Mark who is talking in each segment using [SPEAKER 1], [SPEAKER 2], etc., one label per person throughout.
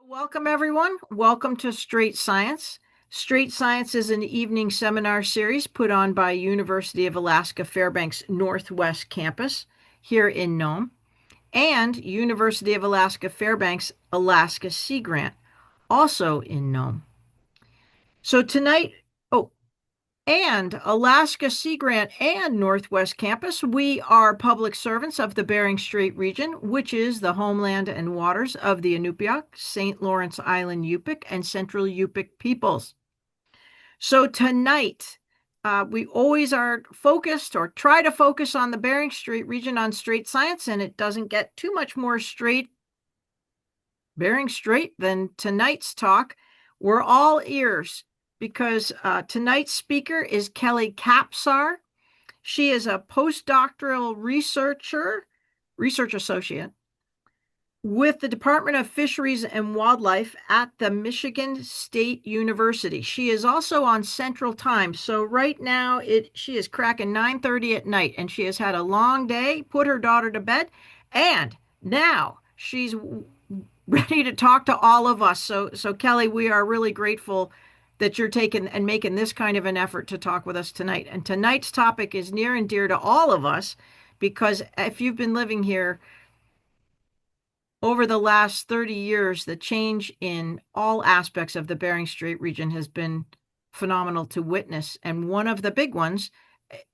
[SPEAKER 1] Welcome, everyone. Welcome to Straight Science. Straight Science is an evening seminar series put on by University of Alaska Fairbanks Northwest Campus here in Nome and University of Alaska Fairbanks Alaska Sea Grant, also in Nome. So tonight, oh, and Alaska Sea Grant and Northwest Campus, we are public servants of the Bering Strait region, which is the homeland and waters of the Inupiaq, St. Lawrence Island Yupik, and Central Yupik peoples. So tonight, we always are focused or try to focus on the Bering Strait region on straight science, and it doesn't get too much more straight Bering Strait than tonight's talk. We're all ears because tonight's speaker is Kelly Kapsar. She is a postdoctoral research associate with the Department of Fisheries and Wildlife at the Michigan State University. She is also on Central Time. So right now she is cracking 9:30 at night and she has had a long day, put her daughter to bed, and now she's ready to talk to all of us. So Kelly, we are really grateful that you're taking and making this kind of an effort to talk with us tonight. And tonight's topic is near and dear to all of us because if you've been living here over the last 30 years, the change in all aspects of the Bering Strait region has been phenomenal to witness. And one of the big ones,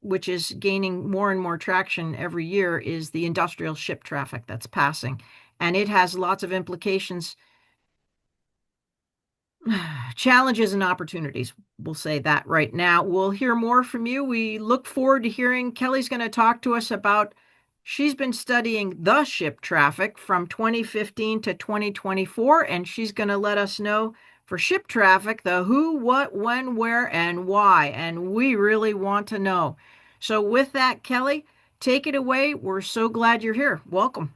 [SPEAKER 1] which is gaining more and more traction every year, is the industrial ship traffic that's passing. And it has lots of implications, challenges and opportunities. We'll say that right now. We'll hear more from you. We look forward to hearing. Kelly's going to talk to us about, she's been studying the ship traffic from 2015 to 2024, and she's going to let us know for ship traffic, the who, what, when, where, and why. And we really want to know. So with that, Kelly, take it away. We're so glad you're here. Welcome.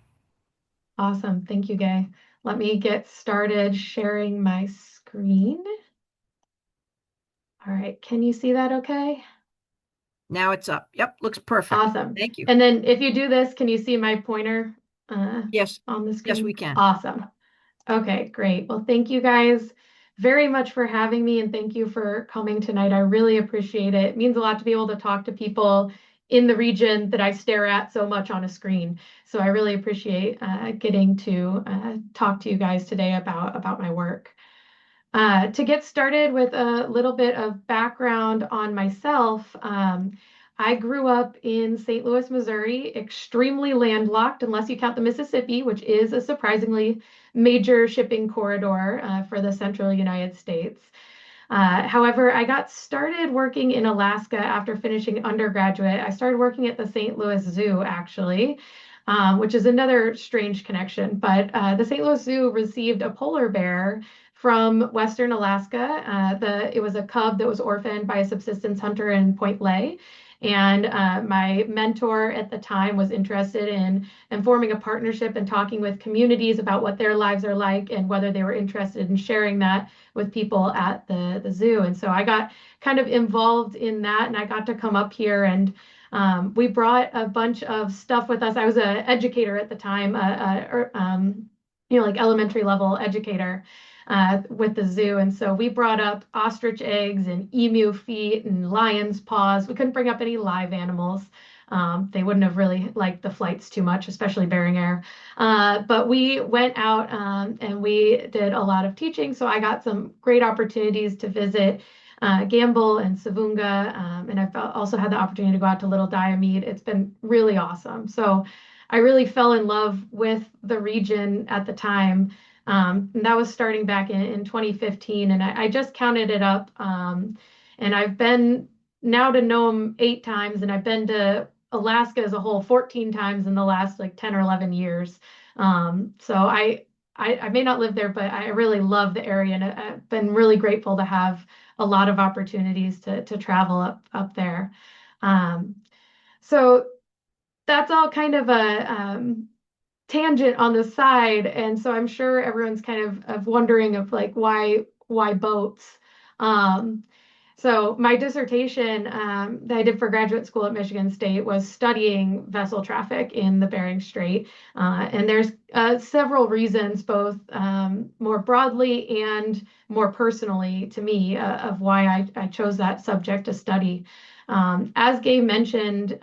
[SPEAKER 2] Awesome. Thank you, Gay. Let me get started sharing my screen. All right. Can you see that okay?
[SPEAKER 1] Now it's up. Yep, looks perfect.
[SPEAKER 2] Awesome.
[SPEAKER 1] Thank you.
[SPEAKER 2] And then if you do this, can you see my pointer
[SPEAKER 1] Yes,
[SPEAKER 2] on the
[SPEAKER 1] yes, we
[SPEAKER 2] screen?
[SPEAKER 1] can.
[SPEAKER 2] Awesome. Okay, great. Well, thank you guys very much for having me and thank you for coming tonight. I really appreciate it. It means a lot to be able to talk to people in the region that I stare at so much on a screen. So I really appreciate getting to talk to you guys today about my work. To get started with a little bit of background on myself, I grew up in St. Louis, Missouri, extremely landlocked, unless you count the Mississippi, which is a surprisingly major shipping corridor for the central United States. However, I got started working in Alaska after finishing undergraduate. I started working at the St. Louis Zoo, actually, which is another strange connection. But the St. Louis Zoo received a polar bear from Western Alaska. It was a cub that was orphaned by a subsistence hunter in Point Lay. And my mentor at the time was interested in forming a partnership and talking with communities about what their lives are like and whether they were interested in sharing that with people at the zoo. And so I got kind of involved in that and I got to come up here and we brought a bunch of stuff with us. I was an educator at the time, like elementary level educator with the zoo. And so we brought up ostrich eggs and emu feet and lion's paws. We couldn't bring up any live animals. They wouldn't have really liked the flights too much, especially Bering Air. But we went out and we did a lot of teaching. So I got some great opportunities to visit Gamble and Savunga. And I've also had the opportunity to go out to Little Diomede. It's been really awesome. So I really fell in love with the region at the time. And that was starting back in 2015. And I just counted it up. And I've been now to Nome 8 times, and I've been to Alaska as a whole 14 times in the last like 10 or 11 years. So I may not live there, but I really love the area. And I've been really grateful to have a lot of opportunities to travel up there. Um, so that's all kind of a tangent on the side. And so I'm sure everyone's kind of wondering of like why boats. Um, So my dissertation that I did for graduate school at Michigan State was studying vessel traffic in the Bering Strait. And there's several reasons, both more broadly and more personally to me, of why I chose that subject to study. As Gabe mentioned,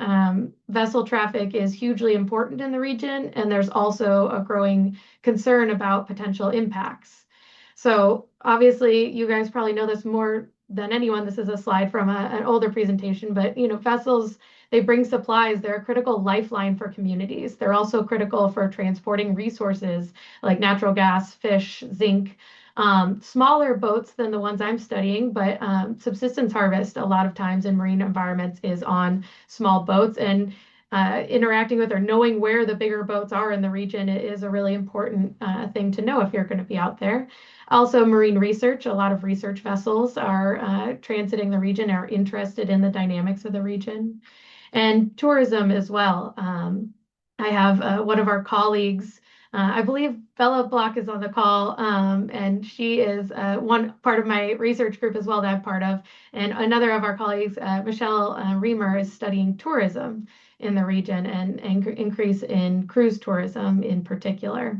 [SPEAKER 2] vessel traffic is hugely important in the region, and there's also a growing concern about potential impacts. So obviously, you guys probably know this more than anyone. This is a slide from an older presentation, but vessels, they bring supplies. They're a critical lifeline for communities. They're also critical for transporting resources like natural gas, fish, zinc. Smaller boats than the ones I'm studying, but subsistence harvest a lot of times in marine environments is on small boats, and interacting with or knowing where the bigger boats are in the region is a really important thing to know if you're going to be out there. Also, marine research. A lot of research vessels are transiting the region, are interested in the dynamics of the region, and tourism as well. I have one of our colleagues, I believe Bella Block is on the call, and she is one part of my research group as well that I'm part of. And another of our colleagues, Michelle Reamer, is studying tourism in the region and increase in cruise tourism in particular.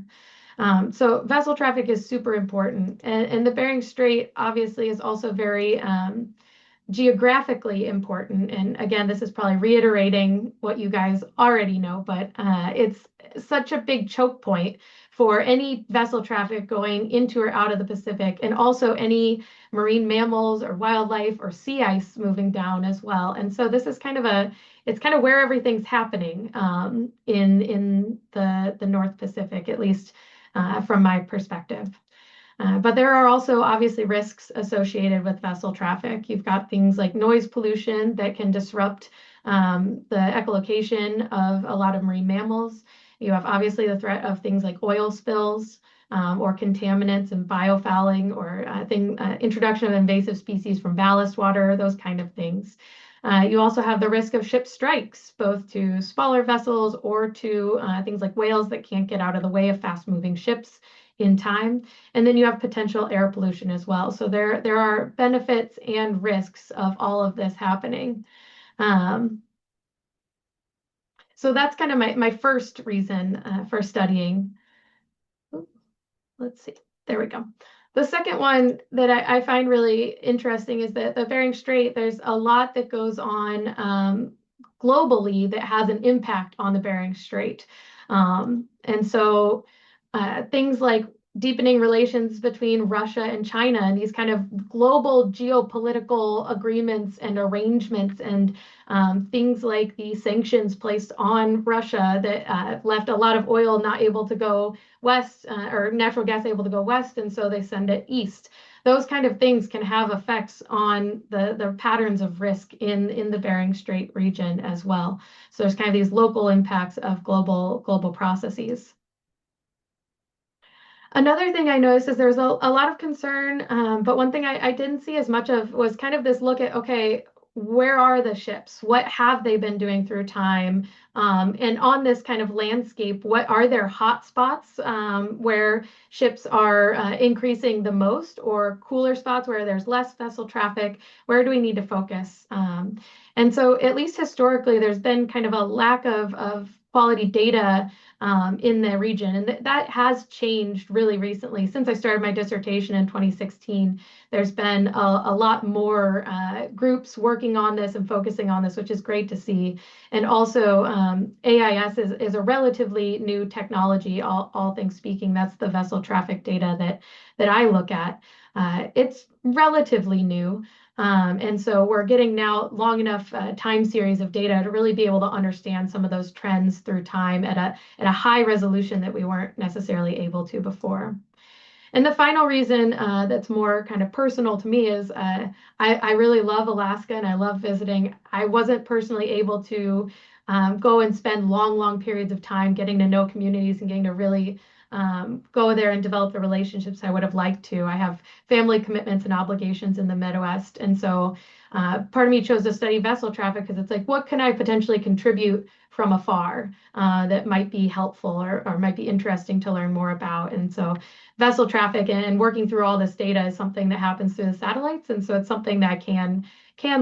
[SPEAKER 2] So vessel traffic is super important. And the Bering Strait obviously is also very geographically important. And again, this is probably reiterating what you guys already know, but it's such a big choke point for any vessel traffic going into or out of the Pacific, and also any marine mammals or wildlife or sea ice moving down as well. And so this is it's kind of where everything's happening in the North Pacific, at least from my perspective. But there are also obviously risks associated with vessel traffic. You've got things like noise pollution that can disrupt the echolocation of a lot of marine mammals. You have obviously the threat of things like oil spills or contaminants and biofouling, or introduction of invasive species from ballast water, those kind of things. You also have the risk of ship strikes, both to smaller vessels or to things like whales that can't get out of the way of fast-moving ships in time. And then you have potential air pollution as well. So there are benefits and risks of all of this happening. So that's kind of my first reason for studying. Let's see. There we go. The second one that I find really interesting is that the Bering Strait, there's a lot that goes on globally that has an impact on the Bering Strait. And so things like deepening relations between Russia and China, and these kind of global geopolitical agreements and arrangements, and things like the sanctions placed on Russia that left a lot of oil not able to go west, or natural gas able to go west, and so they send it east. Those kind of things can have effects on the patterns of risk in the Bering Strait region as well. So there's kind of these local impacts of global processes. Another thing I noticed is there's a lot of concern, but one thing I didn't see as much of was kind of this look at, okay, where are the ships? What have they been doing through time? And on this kind of landscape, what are their hot spots where ships are increasing the most, or cooler spots where there's less vessel traffic? Where do we need to focus? And so at least historically, there's been kind of a lack of quality data in the region. And that has changed really recently. Since I started my dissertation in 2016, there's been a lot more groups working on this and focusing on this, which is great to see. And also, AIS is a relatively new technology, all things speaking. That's the vessel traffic data that I look at. It's relatively new. And so we're getting now long enough time series of data to really be able to understand some of those trends through time at a high resolution that we weren't necessarily able to before. And the final reason that's more kind of personal to me is I really love Alaska and I love visiting. I wasn't personally able to go and spend long periods of time getting to know communities and getting to really go there and develop the relationships I would have liked to. I have family commitments and obligations in the Midwest. And so Part of me chose to study vessel traffic because it's like, what can I potentially contribute from afar that might be helpful or might be interesting to learn more about? And so vessel traffic and working through all this data is something that happens through the satellites. And so it's something that I can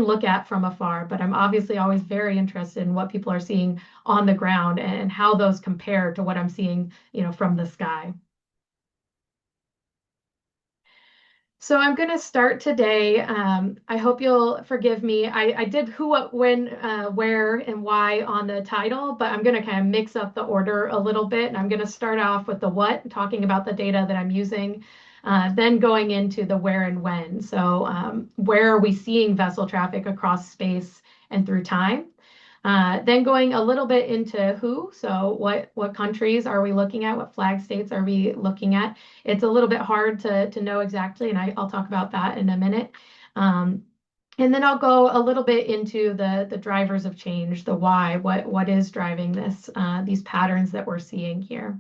[SPEAKER 2] look at from afar, but I'm obviously always very interested in what people are seeing on the ground and how those compare to what I'm seeing, from the sky. So I'm going to start today. I hope you'll forgive me. I did who, what, when, where, and why on the title, but I'm going to kind of mix up the order a little bit. And I'm going to start off with the what, talking about the data that I'm using, then going into the where and when. So where are we seeing vessel traffic across space and through time? Then going a little bit into who, so what countries are we looking at? What flag states are we looking at? It's a little bit hard to know exactly, and I'll talk about that in a minute. Um, and then I'll go a little bit into the drivers of change, the why, what is driving these patterns that we're seeing here.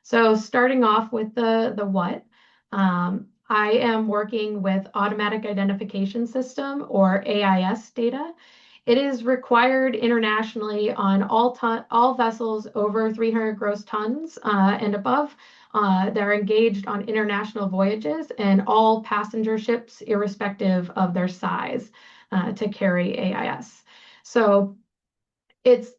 [SPEAKER 2] So starting off with the what, I am working with automatic identification system or AIS data. It is required internationally on all vessels over 300 gross tons and above that are engaged on international voyages and all passenger ships, irrespective of their size, to carry AIS. So it's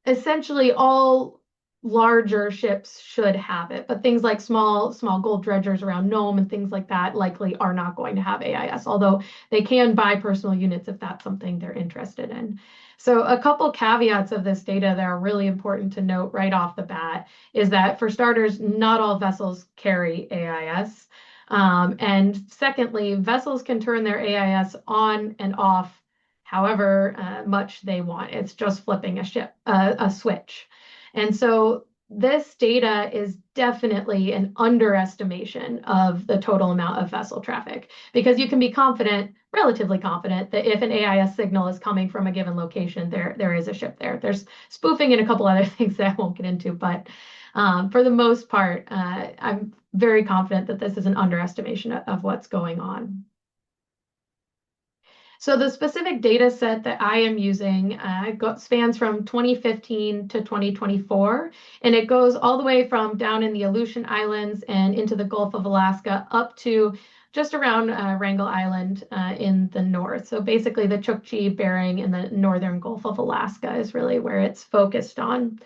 [SPEAKER 2] essentially all larger ships should have it, but things like small gold dredgers around Nome and things like that likely are not going to have AIS, although they can buy personal units if that's something they're interested in. So a couple caveats of this data that are really important to note right off the bat is that for starters, not all vessels carry AIS. And secondly, vessels can turn their AIS on and off however much they want. It's just flipping a switch. And so this data is definitely an underestimation of the total amount of vessel traffic because you can be confident, relatively confident, that if an AIS signal is coming from a given location, there is a ship there. There's spoofing and a couple other things that I won't get into, but for the most part, I'm very confident that this is an underestimation of what's going on. So the specific data set that I am using spans from 2015 to 2024, and it goes all the way from down in the Aleutian Islands and into the Gulf of Alaska up to just around Wrangel Island in the north. So basically the Chukchi, Bering, and the northern Gulf of Alaska is really where it's focused on.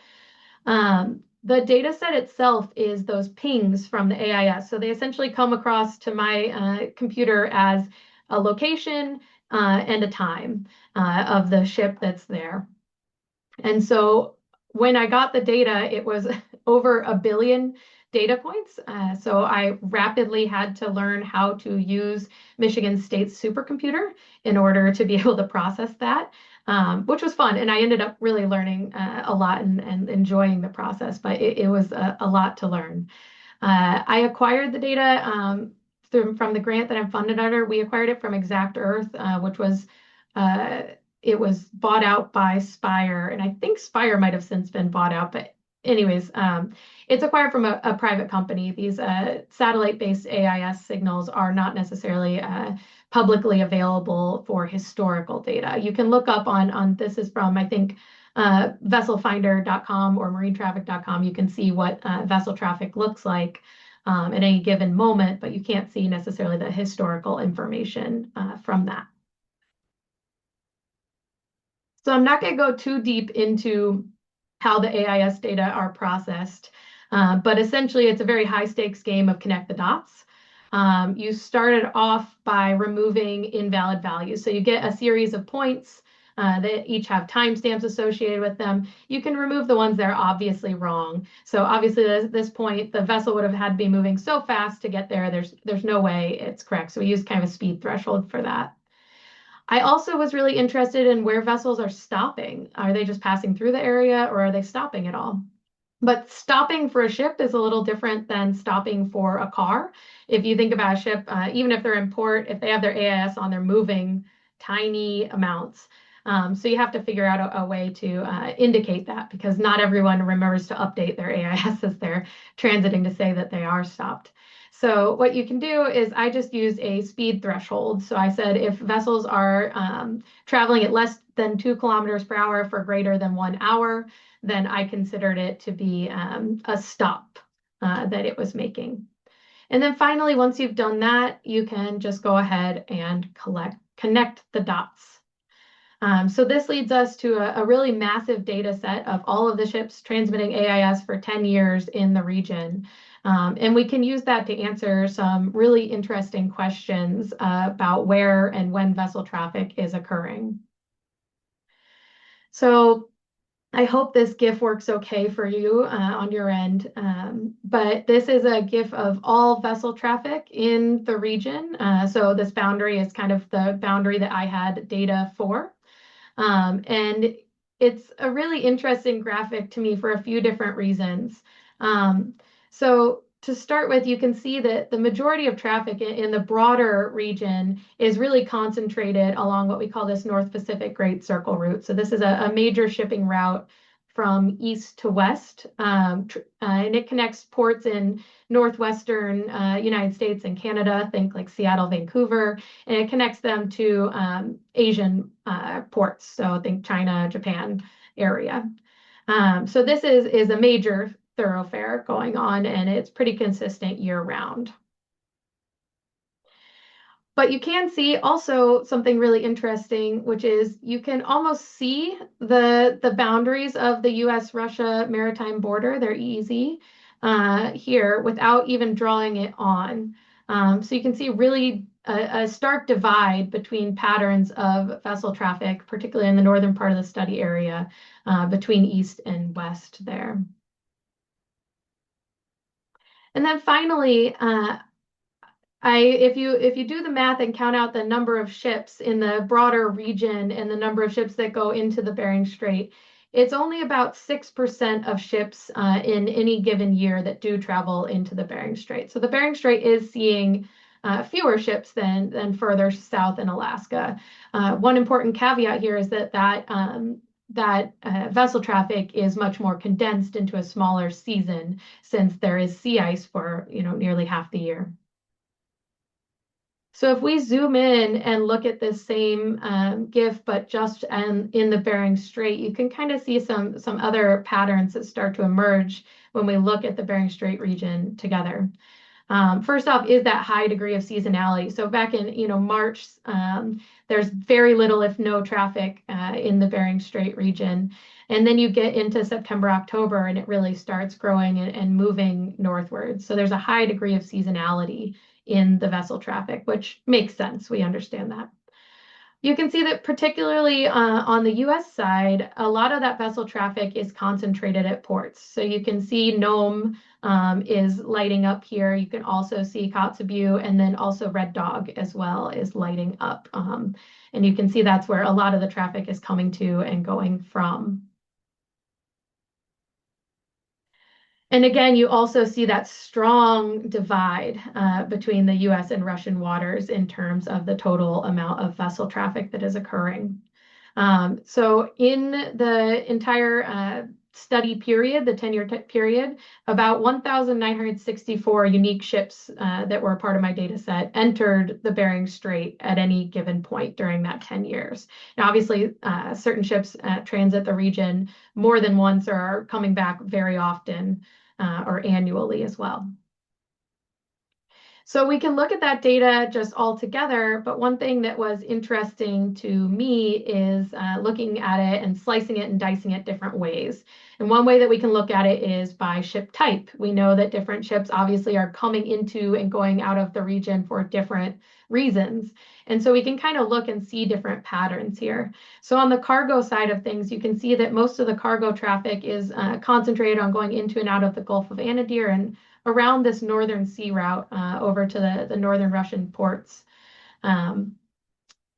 [SPEAKER 2] The data set itself is those pings from the AIS. So they essentially come across to my computer as a location and a time of the ship that's there. And so when I got the data, it was over 1 billion data points. So I rapidly had to learn how to use Michigan State's supercomputer in order to be able to process that, which was fun. And I ended up really learning a lot and enjoying the process, but it was a lot to learn. I acquired the data from the grant that I'm funded under. We acquired it from Exact Earth, which was it was bought out by Spire, and I think Spire might have since been bought out. But anyways, it's acquired from a private company. These satellite-based AIS signals are not necessarily publicly available for historical data. You can look up on this is from I think vesselfinder.com or marinetraffic.com. You can see what vessel traffic looks like at any given moment, but you can't see necessarily the historical information from that. So I'm not going to go too deep into how the AIS data are processed, but essentially it's a very high stakes game of connect the dots. You started off by removing invalid values. So you get a series of points that each have timestamps associated with them. You can remove the ones that are obviously wrong. So obviously at this point, the vessel would have had to be moving so fast to get there. There's no way it's correct. So we use kind of a speed threshold for that. I also was really interested in where vessels are stopping. Are they just passing through the area or are they stopping at all? But stopping for a ship is a little different than stopping for a car. If you think about a ship, even if they're in port, if they have their AIS on, they're moving tiny amounts. So you have to figure out a way to indicate that because not everyone remembers to update their AIS as they're transiting to say that they are stopped. So what you can do is I just used a speed threshold. So I said if vessels are traveling at less than 2 kilometers per hour for greater than 1 hour, then I considered it to be a stop that it was making. And then finally, once you've done that, you can just go ahead and connect the dots. So this leads us to a really massive data set of all of the ships transmitting AIS for 10 years in the region. And we can use that to answer some really interesting questions about where and when vessel traffic is occurring. So I hope this GIF works okay for you on your end. But this is a GIF of all vessel traffic in the region. So this boundary is kind of the boundary that I had data for. And it's a really interesting graphic to me for a few different reasons. So to start with, you can see that the majority of traffic in the broader region is really concentrated along what we call this North Pacific Great Circle route. So this is a major shipping route from east to west, and it connects ports in northwestern United States and Canada, think like Seattle, Vancouver, and it connects them to Asian ports, so think China, Japan area. So this is a major thoroughfare going on, and it's pretty consistent year round. But you can see also something really interesting, which is you can almost see the boundaries of the US-Russia maritime border, their EEZ, here without even drawing it on. So you can see really a stark divide between patterns of vessel traffic, particularly in the northern part of the study area, between east and west there. And then finally, if you do the math and count out the number of ships in the broader region and the number of ships that go into the Bering Strait, it's only about 6% of ships in any given year that do travel into the Bering Strait. So the Bering Strait is seeing fewer ships than further south in Alaska. One important caveat here is that vessel traffic is much more condensed into a smaller season since there is sea ice for nearly half the year. So if we zoom in and look at this same GIF, but just in the Bering Strait, you can kind of see some other patterns that start to emerge when we look at the Bering Strait region together. First off is that high degree of seasonality. So back in March, there's very little, if no traffic in the Bering Strait region. And then you get into September, October, and it really starts growing and moving northward. So there's a high degree of seasonality in the vessel traffic, which makes sense. We understand that. You can see that particularly on the US side, a lot of that vessel traffic is concentrated at ports. So you can see Nome is lighting up here. You can also see Kotzebue, and then also Red Dog as well is lighting up. And you can see that's where a lot of the traffic is coming to and going from. And again, you also see that strong divide between the US and Russian waters in terms of the total amount of vessel traffic that is occurring. So in the entire study period, the 10-year period, about 1,964 unique ships that were part of my data set entered the Bering Strait at any given point during that 10 years. Now, obviously, certain ships transit the region more than once or are coming back very often or annually as well. So we can look at that data just all together, but one thing that was interesting to me is looking at it and slicing it and dicing it different ways. And one way that we can look at it is by ship type. We know that different ships obviously are coming into and going out of the region for different reasons. And so we can kind of look and see different patterns here. So on the cargo side of things, you can see that most of the cargo traffic is concentrated on going into and out of the Gulf of Anadyr and around this northern sea route over to the northern Russian ports.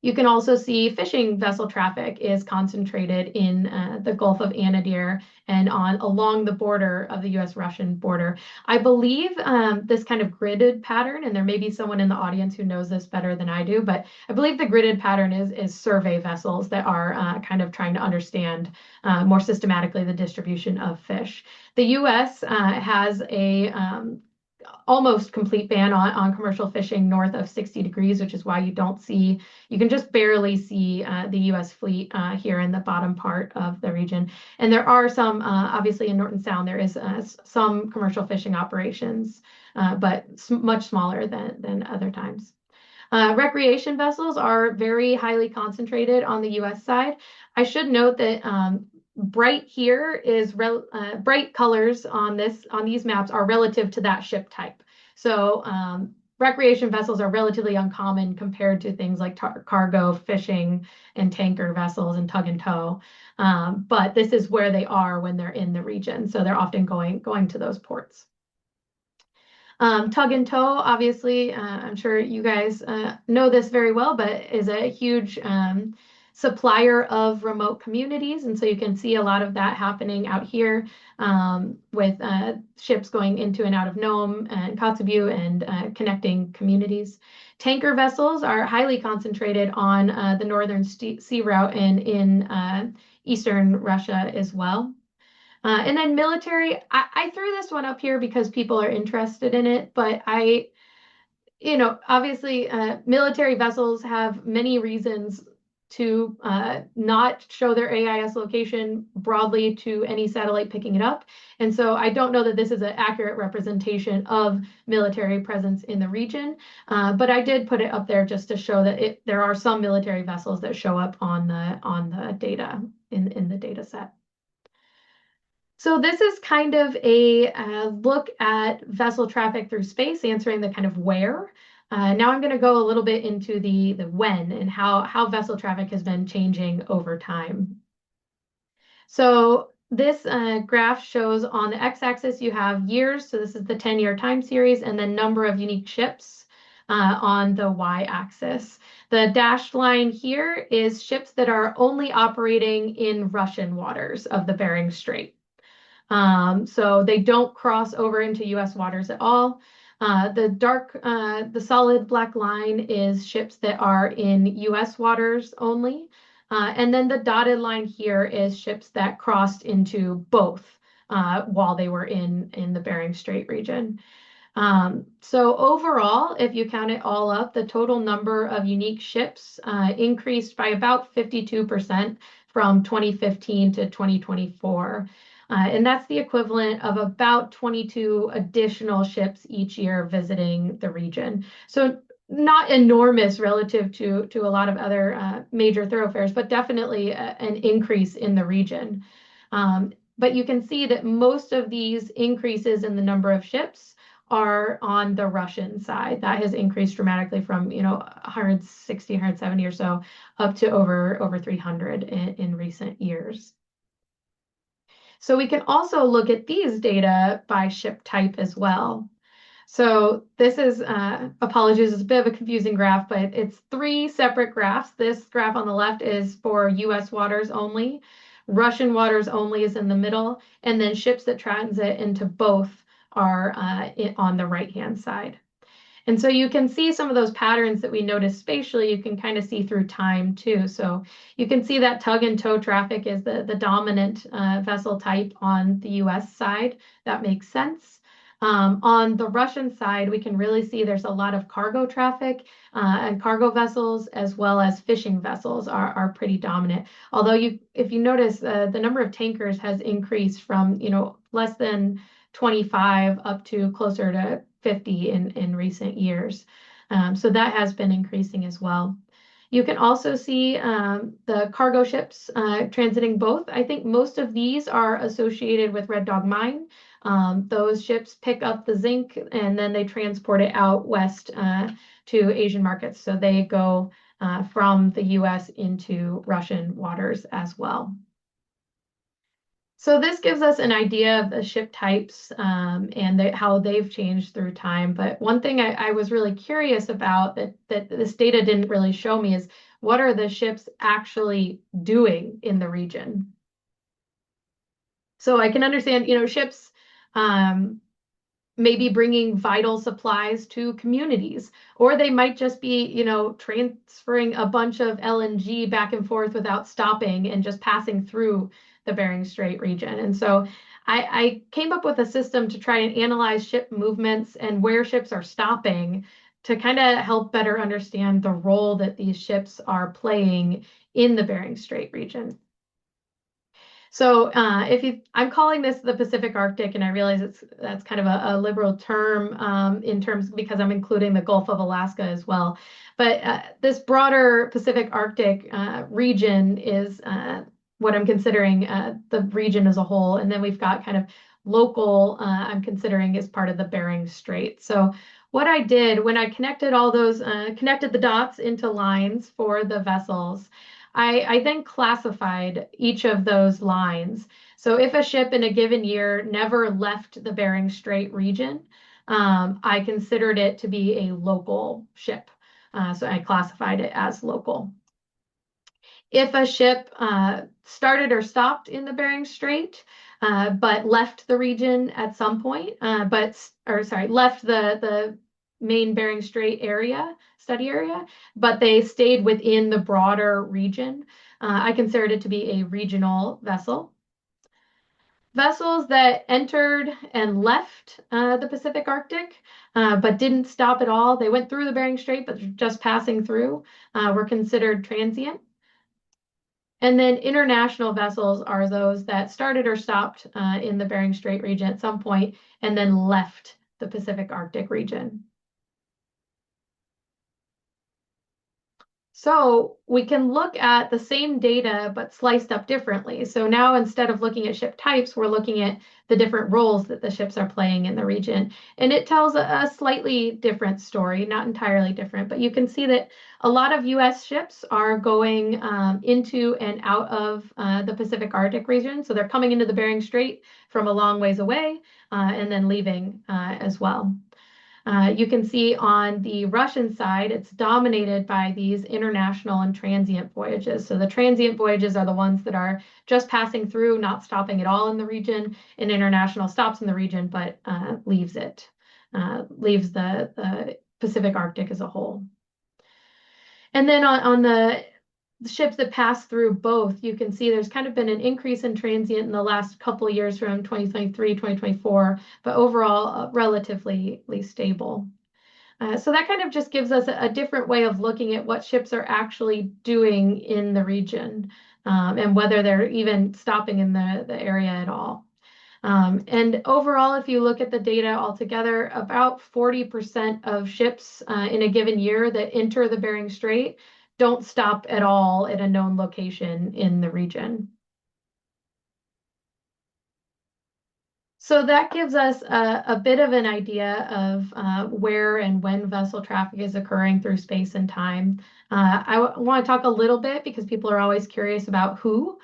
[SPEAKER 2] You can also see fishing vessel traffic is concentrated in the Gulf of Anadyr and along the border of the US-Russian border. I believe this kind of gridded pattern, and there may be someone in the audience who knows this better than I do, but I believe the gridded pattern is survey vessels that are kind of trying to understand more systematically the distribution of fish. The US has almost complete ban on commercial fishing north of 60 degrees, which is why you can just barely see the US fleet here in the bottom part of the region. And there are some, obviously in Norton Sound, there is some commercial fishing operations, but much smaller than other times. Recreation vessels are very highly concentrated on the US side. I should note that bright here is bright colors on these maps are relative to that ship type. So recreation vessels are relatively uncommon compared to things like cargo, fishing, and tanker vessels and tug and tow. But this is where they are when they're in the region. So they're often going to those ports. Tug and tow, obviously, I'm sure you guys know this very well, but is a huge supplier of remote communities. And so you can see a lot of that happening out here with ships going into and out of Nome and Kotzebue and connecting communities. Tanker vessels are highly concentrated on the northern sea route and in eastern Russia as well. And then military, I threw this one up here because people are interested in it, but obviously, military vessels have many reasons to not show their AIS location broadly to any satellite picking it up. And so I don't know that this is an accurate representation of military presence in the region, but I did put it up there just to show that there are some military vessels that show up on the data in the data set. So this is kind of a look at vessel traffic through space, answering the kind of where. Now I'm going to go a little bit into the when and how vessel traffic has been changing over time. So this graph shows on the x-axis you have years, so this is the 10-year time series, and then number of unique ships on the y-axis. The dashed line here is ships that are only operating in Russian waters of the Bering Strait. So they don't cross over into US waters at all. The solid black line is ships that are in US waters only. And then the dotted line here is ships that crossed into both while they were in the Bering Strait region. So overall, if you count it all up, the total number of unique ships increased by about 52% from 2015 to 2024. And that's the equivalent of about 22 additional ships each year visiting the region. So not enormous relative to a lot of other major thoroughfares, but definitely an increase in the region. But you can see that most of these increases in the number of ships are on the Russian side. That has increased dramatically from 160, 170 or so up to over 300 in recent years. So we can also look at these data by ship type as well. So this is, apologies, it's a bit of a confusing graph, but it's three separate graphs. This graph on the left is for US waters only. Russian waters only is in the middle, and then ships that transit into both are on the right-hand side. And so you can see some of those patterns that we notice spatially, you can kind of see through time too. So you can see that tug and tow traffic is the dominant vessel type on the US side. That makes sense. On the Russian side, we can really see there's a lot of cargo traffic and cargo vessels as well as fishing vessels are pretty dominant. Although if you notice, the number of tankers has increased from less than 25 up to closer to 50 in recent years. So that has been increasing as well. You can also see the cargo ships transiting both. I think most of these are associated with Red Dog Mine. Those ships pick up the zinc and then they transport it out west to Asian markets. So they go from the US into Russian waters as well. So this gives us an idea of the ship types and how they've changed through time. But one thing I was really curious about that this data didn't really show me is what are the ships actually doing in the region? So I can understand, ships maybe bringing vital supplies to communities, or they might just be, transferring a bunch of LNG back and forth without stopping and just passing through the Bering Strait region. And so I came up with a system to try and analyze ship movements and where ships are stopping to kind of help better understand the role that these ships are playing in the Bering Strait region. So I'm calling this the Pacific Arctic, and I realize that's kind of a liberal term in terms because I'm including the Gulf of Alaska as well. But this broader Pacific Arctic region is what I'm considering the region as a whole, and then we've got kind of local. I'm considering as part of the Bering Strait. So what I did when I connected all those connected the dots into lines for the vessels. I then classified each of those lines. So if a ship in a given year never left the Bering Strait region, I considered it to be a local ship. So I classified it as local. If a ship started or stopped in the Bering Strait, but left the region at some point, left the main Bering Strait study area, but they stayed within the broader region, I considered it to be a regional vessel. Vessels that entered and left the Pacific Arctic, but didn't stop at all. They went through the Bering Strait, but just passing through, were considered transient. And then international vessels are those that started or stopped in the Bering Strait region at some point and then left the Pacific Arctic region. So we can look at the same data, but sliced up differently. So now instead of looking at ship types, we're looking at the different roles that the ships are playing in the region. And it tells a slightly different story, not entirely different, but you can see that a lot of US ships are going into and out of the Pacific Arctic region. So they're coming into the Bering Strait from a long ways away and then leaving as well. You can see on the Russian side, it's dominated by these international and transient voyages. So the transient voyages are the ones that are just passing through, not stopping at all in the region, and international stops in the region, but leaves the Pacific Arctic as a whole. And then on the ships that pass through both, you can see there's kind of been an increase in transient in the last couple of years from 2023, 2024, but overall relatively stable. So that kind of just gives us a different way of looking at what ships are actually doing in the region and whether they're even stopping in the area at all. And overall, if you look at the data altogether, about 40% of ships in a given year that enter the Bering Strait don't stop at all at a known location in the region. So that gives us a bit of an idea of where and when vessel traffic is occurring through space and time. I want to talk a little bit because people are always curious about who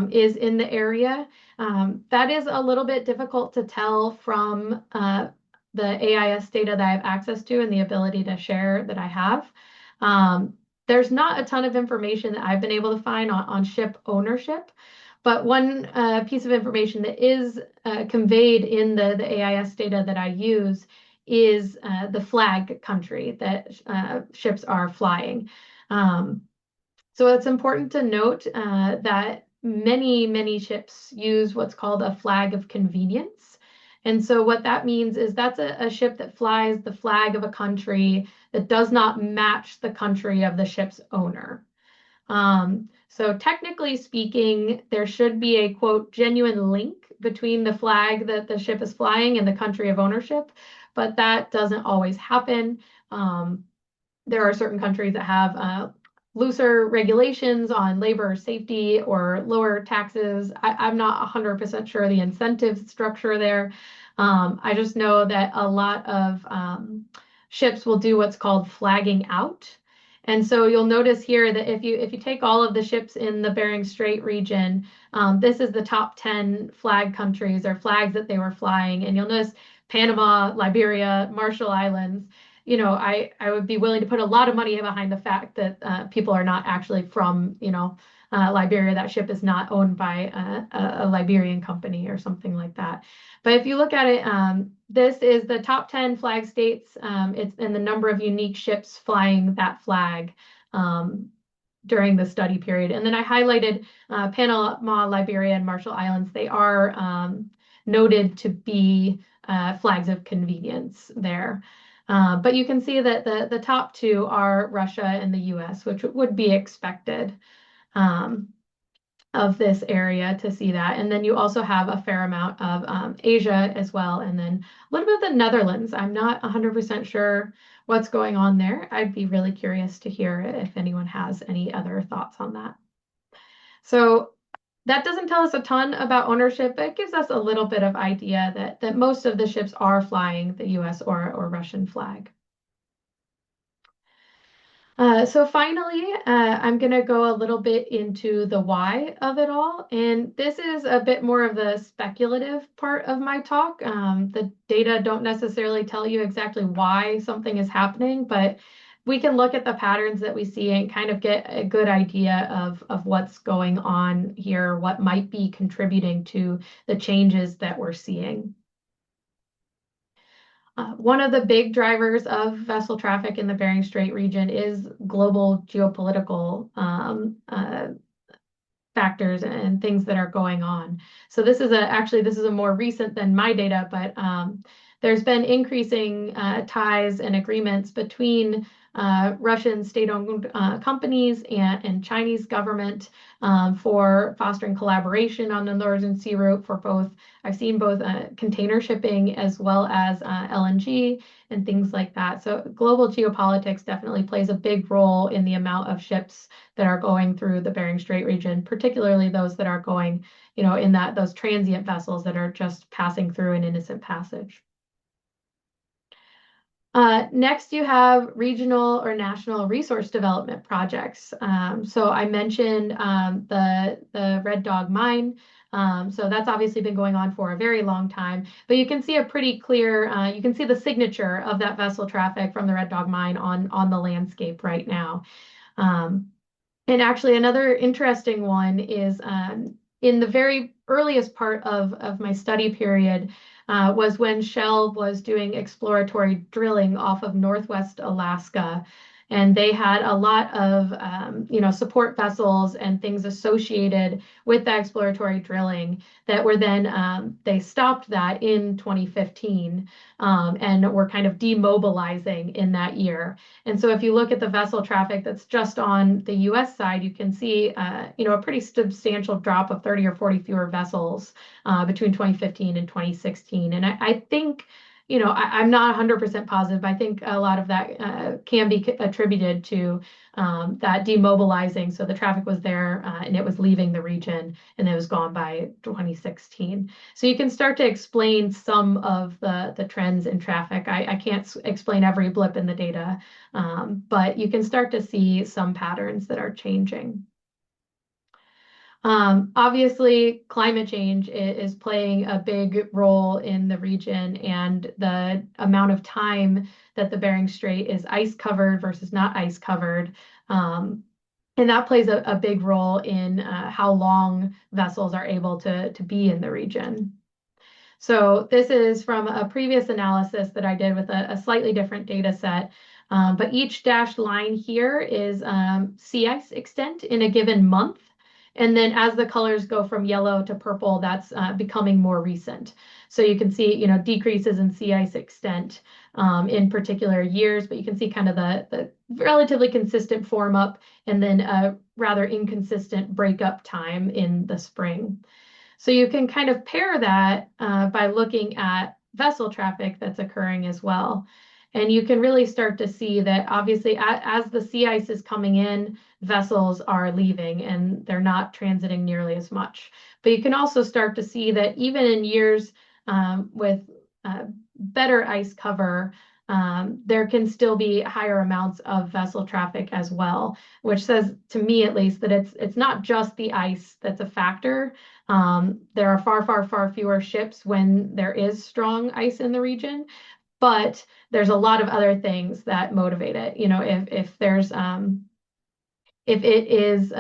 [SPEAKER 2] is in the area. That is a little bit difficult to tell from the AIS data that I have access to and the ability to share that I have. There's not a ton of information that I've been able to find on ship ownership. But one piece of information that is conveyed in the AIS data that I use is the flag country that ships are flying. So it's important to note that many ships use what's called a flag of convenience. And so what that means is that's a ship that flies the flag of a country that does not match the country of the ship's owner. So technically speaking, there should be a quote genuine link between the flag that the ship is flying and the country of ownership, but that doesn't always happen. There are certain countries that have looser regulations on labor safety or lower taxes. I'm not 100% sure the incentive structure there. I just know that a lot of ships will do what's called flagging out. And so you'll notice here that if you take all of the ships in the Bering Strait region, this is the top 10 flag countries or flags that they were flying. And you'll notice Panama, Liberia, Marshall Islands. I would be willing to put a lot of money behind the fact that people are not actually from, Liberia. That ship is not owned by a Liberian company or something like that. But if you look at it, this is the top 10 flag states. It's in the number of unique ships flying that flag during the study period. And then I highlighted Panama, Liberia, and Marshall Islands. They are noted to be flags of convenience there. But you can see that the top two are Russia and the US, which would be expected um, of this area to see that. And then you also have a fair amount of Asia as well, and then a little bit of the Netherlands. I'm not 100% sure what's going on there. I'd be really curious to hear if anyone has any other thoughts on that. So that doesn't tell us a ton about ownership, but it gives us a little bit of idea that most of the ships are flying the US or Russian flag. So finally, I'm going to go a little bit into the why of it all. And this is a bit more of the speculative part of my talk. The data don't necessarily tell you exactly why something is happening, but we can look at the patterns that we see and kind of get a good idea of what's going on here, what might be contributing to the changes that we're seeing. One of the big drivers of vessel traffic in the Bering Strait region is global geopolitical factors and things that are going on. So this is a more recent than my data, but there's been increasing ties and agreements between Russian state-owned companies and Chinese government for fostering collaboration on the Northern Sea Route for both. I've seen both container shipping as well as LNG and things like that. So global geopolitics definitely plays a big role in the amount of ships that are going through the Bering Strait region, particularly those that are going, in those transient vessels that are just passing through an innocent passage. Next, you have regional or national resource development projects. So I mentioned the Red Dog Mine. So that's obviously been going on for a very long time, but you can see a pretty clear, you can see the signature of that vessel traffic from the Red Dog Mine on the landscape right now. And actually, another interesting one is in the very earliest part of my study period was when Shell was doing exploratory drilling off of Northwest Alaska. And they had a lot of, support vessels and things associated with that exploratory drilling that were then, they stopped that in 2015 and were kind of demobilizing in that year. And so if you look at the vessel traffic that's just on the US side, you can see, a pretty substantial drop of 30 or 40 fewer vessels between 2015 and 2016. And I think, I'm not 100% positive, but I think a lot of that can be attributed to that demobilizing. So the traffic was there and it was leaving the region and it was gone by 2016. So you can start to explain some of the trends in traffic. I can't explain every blip in the data, but you can start to see some patterns that are changing. Obviously, climate change is playing a big role in the region, and the amount of time that the Bering Strait is ice covered versus not ice covered. And that plays a big role in how long vessels are able to be in the region. So this is from a previous analysis that I did with a slightly different data set. But each dashed line here is sea ice extent in a given month. And then as the colors go from yellow to purple, that's becoming more recent. So you can see, decreases in sea ice extent in particular years, but you can see kind of the relatively consistent form up and then a rather inconsistent breakup time in the spring. So you can kind of pair that by looking at vessel traffic that's occurring as well. And you can really start to see that obviously as the sea ice is coming in, vessels are leaving and they're not transiting nearly as much. But you can also start to see that even in years with better ice cover, there can still be higher amounts of vessel traffic as well, which says to me at least that it's not just the ice that's a factor. There are far, far, far fewer ships when there is strong ice in the region, but there's a lot of other things that motivate it. If there's if it is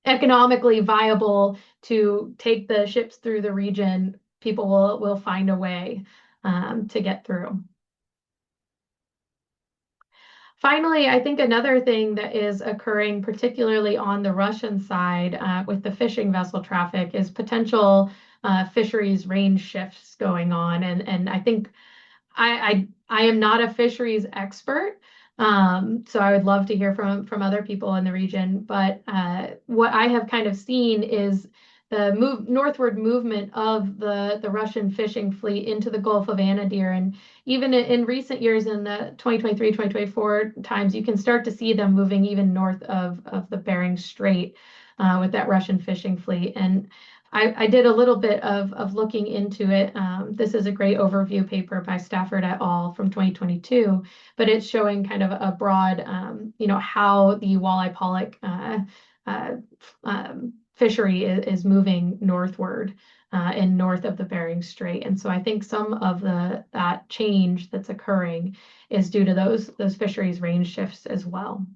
[SPEAKER 2] economically viable to take the ships through the region, people will find a way to get through. Finally, I think another thing that is occurring, particularly on the Russian side with the fishing vessel traffic, is potential fisheries range shifts going on. And I think I am not a fisheries expert, so I would love to hear from other people in the region. But what I have kind of seen is the northward movement of the Russian fishing fleet into the Gulf of Anadyr, and even in recent years, in the 2023, 2024 times, you can start to see them moving even north of the Bering Strait with that Russian fishing fleet. And I did a little bit of looking into it. This is a great overview paper by Stafford et al. From 2022, but it's showing kind of a broad, how the walleye pollock uh, fishery is moving northward and north of the Bering Strait. And so I think some of that change that's occurring is due to those fisheries range shifts as well.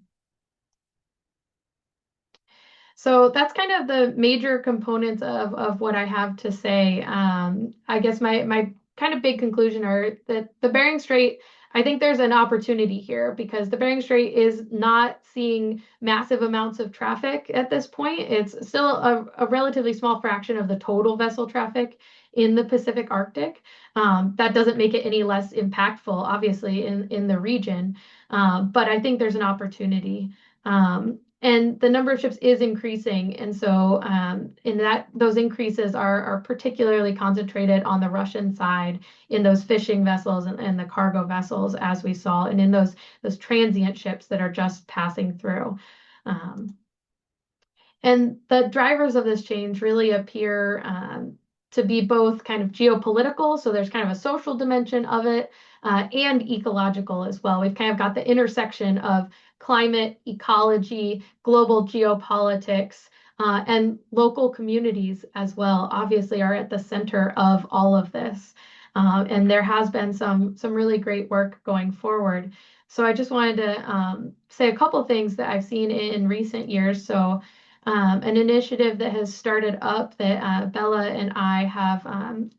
[SPEAKER 2] So that's kind of the major components of what I have to say. I guess my kind of big conclusion are that the Bering Strait, I think there's an opportunity here because the Bering Strait is not seeing massive amounts of traffic at this point. It's still a relatively small fraction of the total vessel traffic in the Pacific Arctic. That doesn't make it any less impactful, obviously, in the region. But I think there's an opportunity. And the number of ships is increasing. And so those increases are particularly concentrated on the Russian side in those fishing vessels and the cargo vessels, as we saw, and in those transient ships that are just passing through. Um, and the drivers of this change really appear to be both kind of geopolitical, so there's kind of a social dimension of it, and ecological as well. We've kind of got the intersection of climate, ecology, global geopolitics, and local communities as well, obviously are at the center of all of this. And there has been some really great work going forward. So I just wanted to say a couple things that I've seen in recent years. So an initiative that has started up that Bella and I have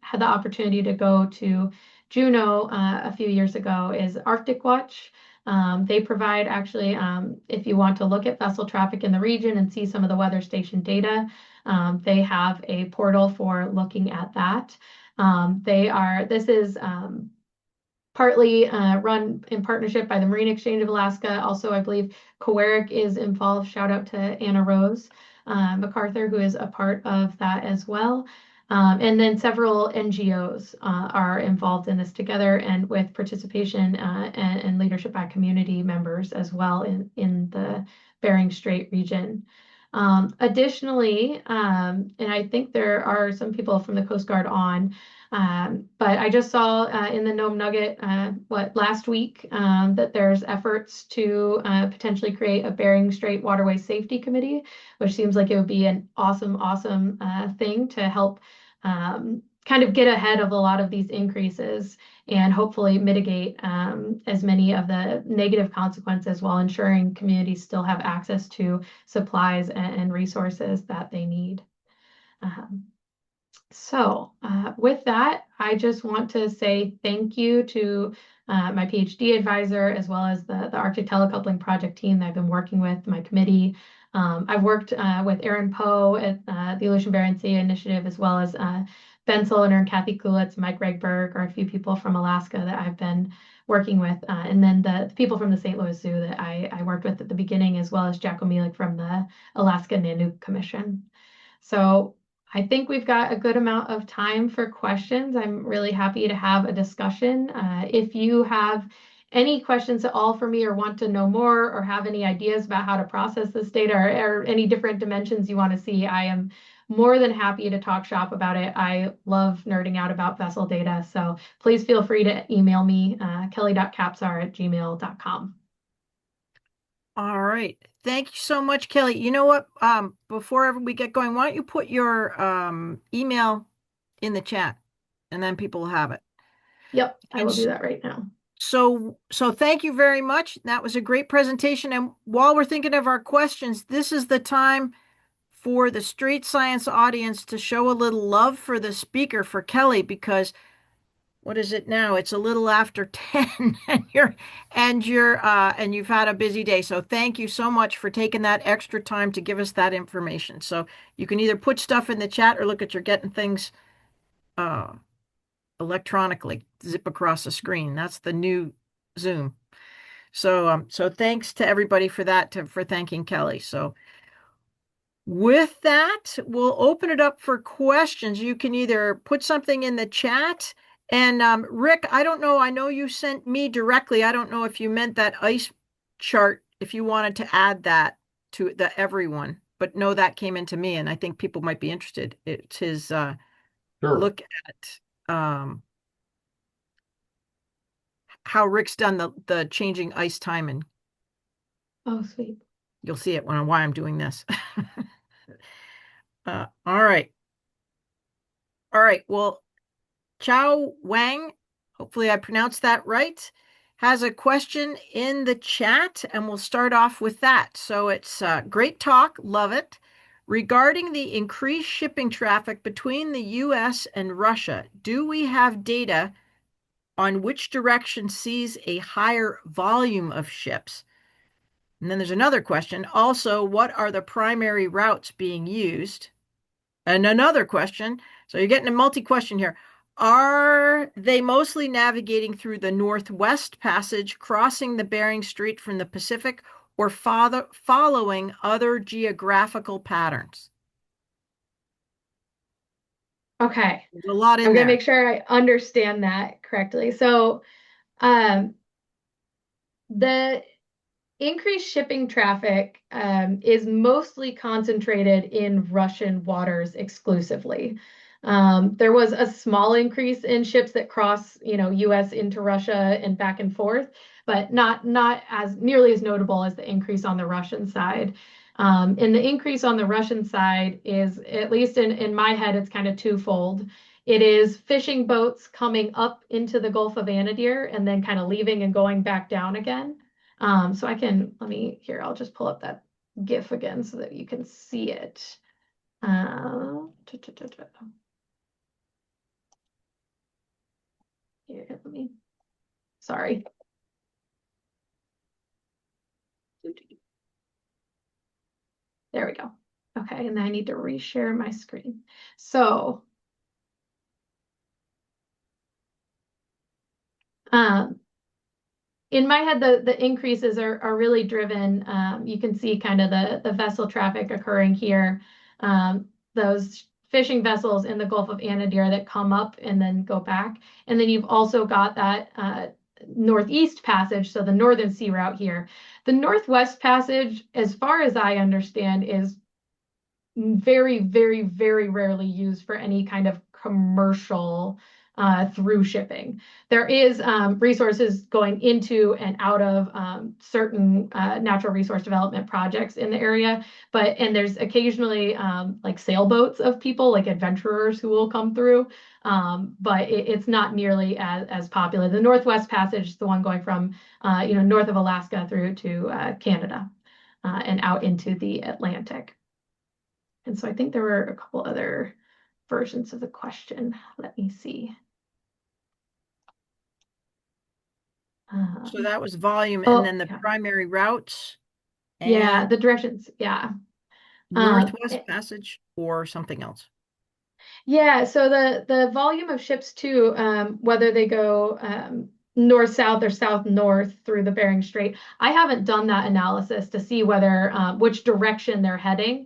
[SPEAKER 2] had the opportunity to go to Juneau a few years ago is Arctic Watch. They provide actually, if you want to look at vessel traffic in the region and see some of the weather station data, they have a portal for looking at that. This is partly run in partnership by the Marine Exchange of Alaska. Also, I believe COERIC is involved. Shout out to Anna Rose MacArthur, who is a part of that as well. And then several NGOs are involved in this together and with participation and leadership by community members as well in the Bering Strait region. Additionally, and I think there are some people from the Coast Guard on, but I just saw in the Nome Nugget, last week, that there's efforts to potentially create a Bering Strait Waterway Safety Committee, which seems like it would be an awesome thing to help kind of get ahead of a lot of these increases and hopefully mitigate as many of the negative consequences while ensuring communities still have access to supplies and resources that they need. With that, I just want to say thank you to my PhD advisor, as well as the Arctic Telecoupling Project team that I've been working with, my committee. I've worked with Erin Poe at the Aleutian Bering Sea Initiative, as well as Ben Soliner and Kathy Kulitz, Mike Regberg are a few people from Alaska that I've been working with. And then the people from the St. Louis Zoo that I worked with at the beginning, as well as Jack O'Mealik from the Alaska Nanook Commission. So I think we've got a good amount of time for questions. I'm really happy to have a discussion. If you have any questions at all for me or want to know more or have any ideas about how to process this data or any different dimensions you want to see, I am more than happy to talk shop about it. I love nerding out about vessel data. So please feel free to email me, kelly.kapsar@gmail.com.
[SPEAKER 1] All right. Thank you so much, Kelly. You know what? Before we get going, why don't you put your email in the chat and then people will have it.
[SPEAKER 2] Yep, I
[SPEAKER 1] And
[SPEAKER 2] will do that right now.
[SPEAKER 1] so thank you very much. That was a great presentation. And while we're thinking of our questions, this is the time for the street science audience to show a little love for the speaker, for Kelly, because what is it now? It's a little after 10 and you've had a busy day. So thank you so much for taking that extra time to give us that information. So you can either put stuff in the chat or look at you're getting things uh electronically zip across the screen. That's the new Zoom. So thanks to everybody for that, for thanking Kelly. So with that, we'll open it up for questions. You can either put something in the chat. And Rick, I don't know. I know you sent me directly. I don't know if you meant that ice chart, if you wanted to add that to the everyone. But no, that came into me, and I think people might be interested. It's his
[SPEAKER 3] Sure.
[SPEAKER 1] look at how Rick's done the changing ice time, and
[SPEAKER 2] Oh, sweet.
[SPEAKER 1] you'll see it when why I'm doing this. All right. All right. Well, Chow Wang, hopefully I pronounced that right, has a question in the chat, and we'll start off with that. So it's great talk, love it. Regarding the increased shipping traffic between the US and Russia, do we have data on which direction sees a higher volume of ships? And then there's another question. Also, what are the primary routes being used? And another question. So you're getting a multi-question here. Are they mostly navigating through the Northwest Passage, crossing the Bering Strait from the Pacific, or following other geographical patterns?
[SPEAKER 2] Okay,
[SPEAKER 1] There's a lot
[SPEAKER 2] I'm
[SPEAKER 1] in
[SPEAKER 2] gonna
[SPEAKER 1] there.
[SPEAKER 2] make sure I understand that correctly. So, um, the increased shipping traffic is mostly concentrated in Russian waters exclusively. There was a small increase in ships that cross, U.S. into Russia and back and forth, but not as nearly as notable as the increase on the Russian side. And the increase on the Russian side is, at least in my head, it's kind of twofold. It is fishing boats coming up into the Gulf of Anadyr and then kind of leaving and going back down again. So I'll just pull up that GIF again so that you can see it. Here, sorry. There we go. Okay, and then I need to reshare my screen. So, um, in my head, the increases are really driven. You can see kind of the vessel traffic occurring here. Those fishing vessels in the Gulf of Anadyr that come up and then go back. And then you've also got that Northeast Passage, so the Northern Sea Route here. The Northwest Passage, as far as I understand, is very, very, very rarely used for any kind of commercial through shipping. There is resources going into and out of certain natural resource development projects in the area, and there's occasionally like sailboats of people, like adventurers who will come through, but it's not nearly as popular. The Northwest Passage is the one going from north of Alaska through to Canada and out into the Atlantic. And so I think there were a couple other versions of the question. Let me see.
[SPEAKER 1] So that was volume, and
[SPEAKER 2] Oh,
[SPEAKER 1] then the
[SPEAKER 2] yeah.
[SPEAKER 1] primary routes
[SPEAKER 2] Yeah,
[SPEAKER 1] and
[SPEAKER 2] the directions. Yeah.
[SPEAKER 1] Northwest Passage or something else.
[SPEAKER 2] Yeah, so the volume of ships too, whether they go north south or south north through the Bering Strait, I haven't done that analysis to see whether which direction they're heading.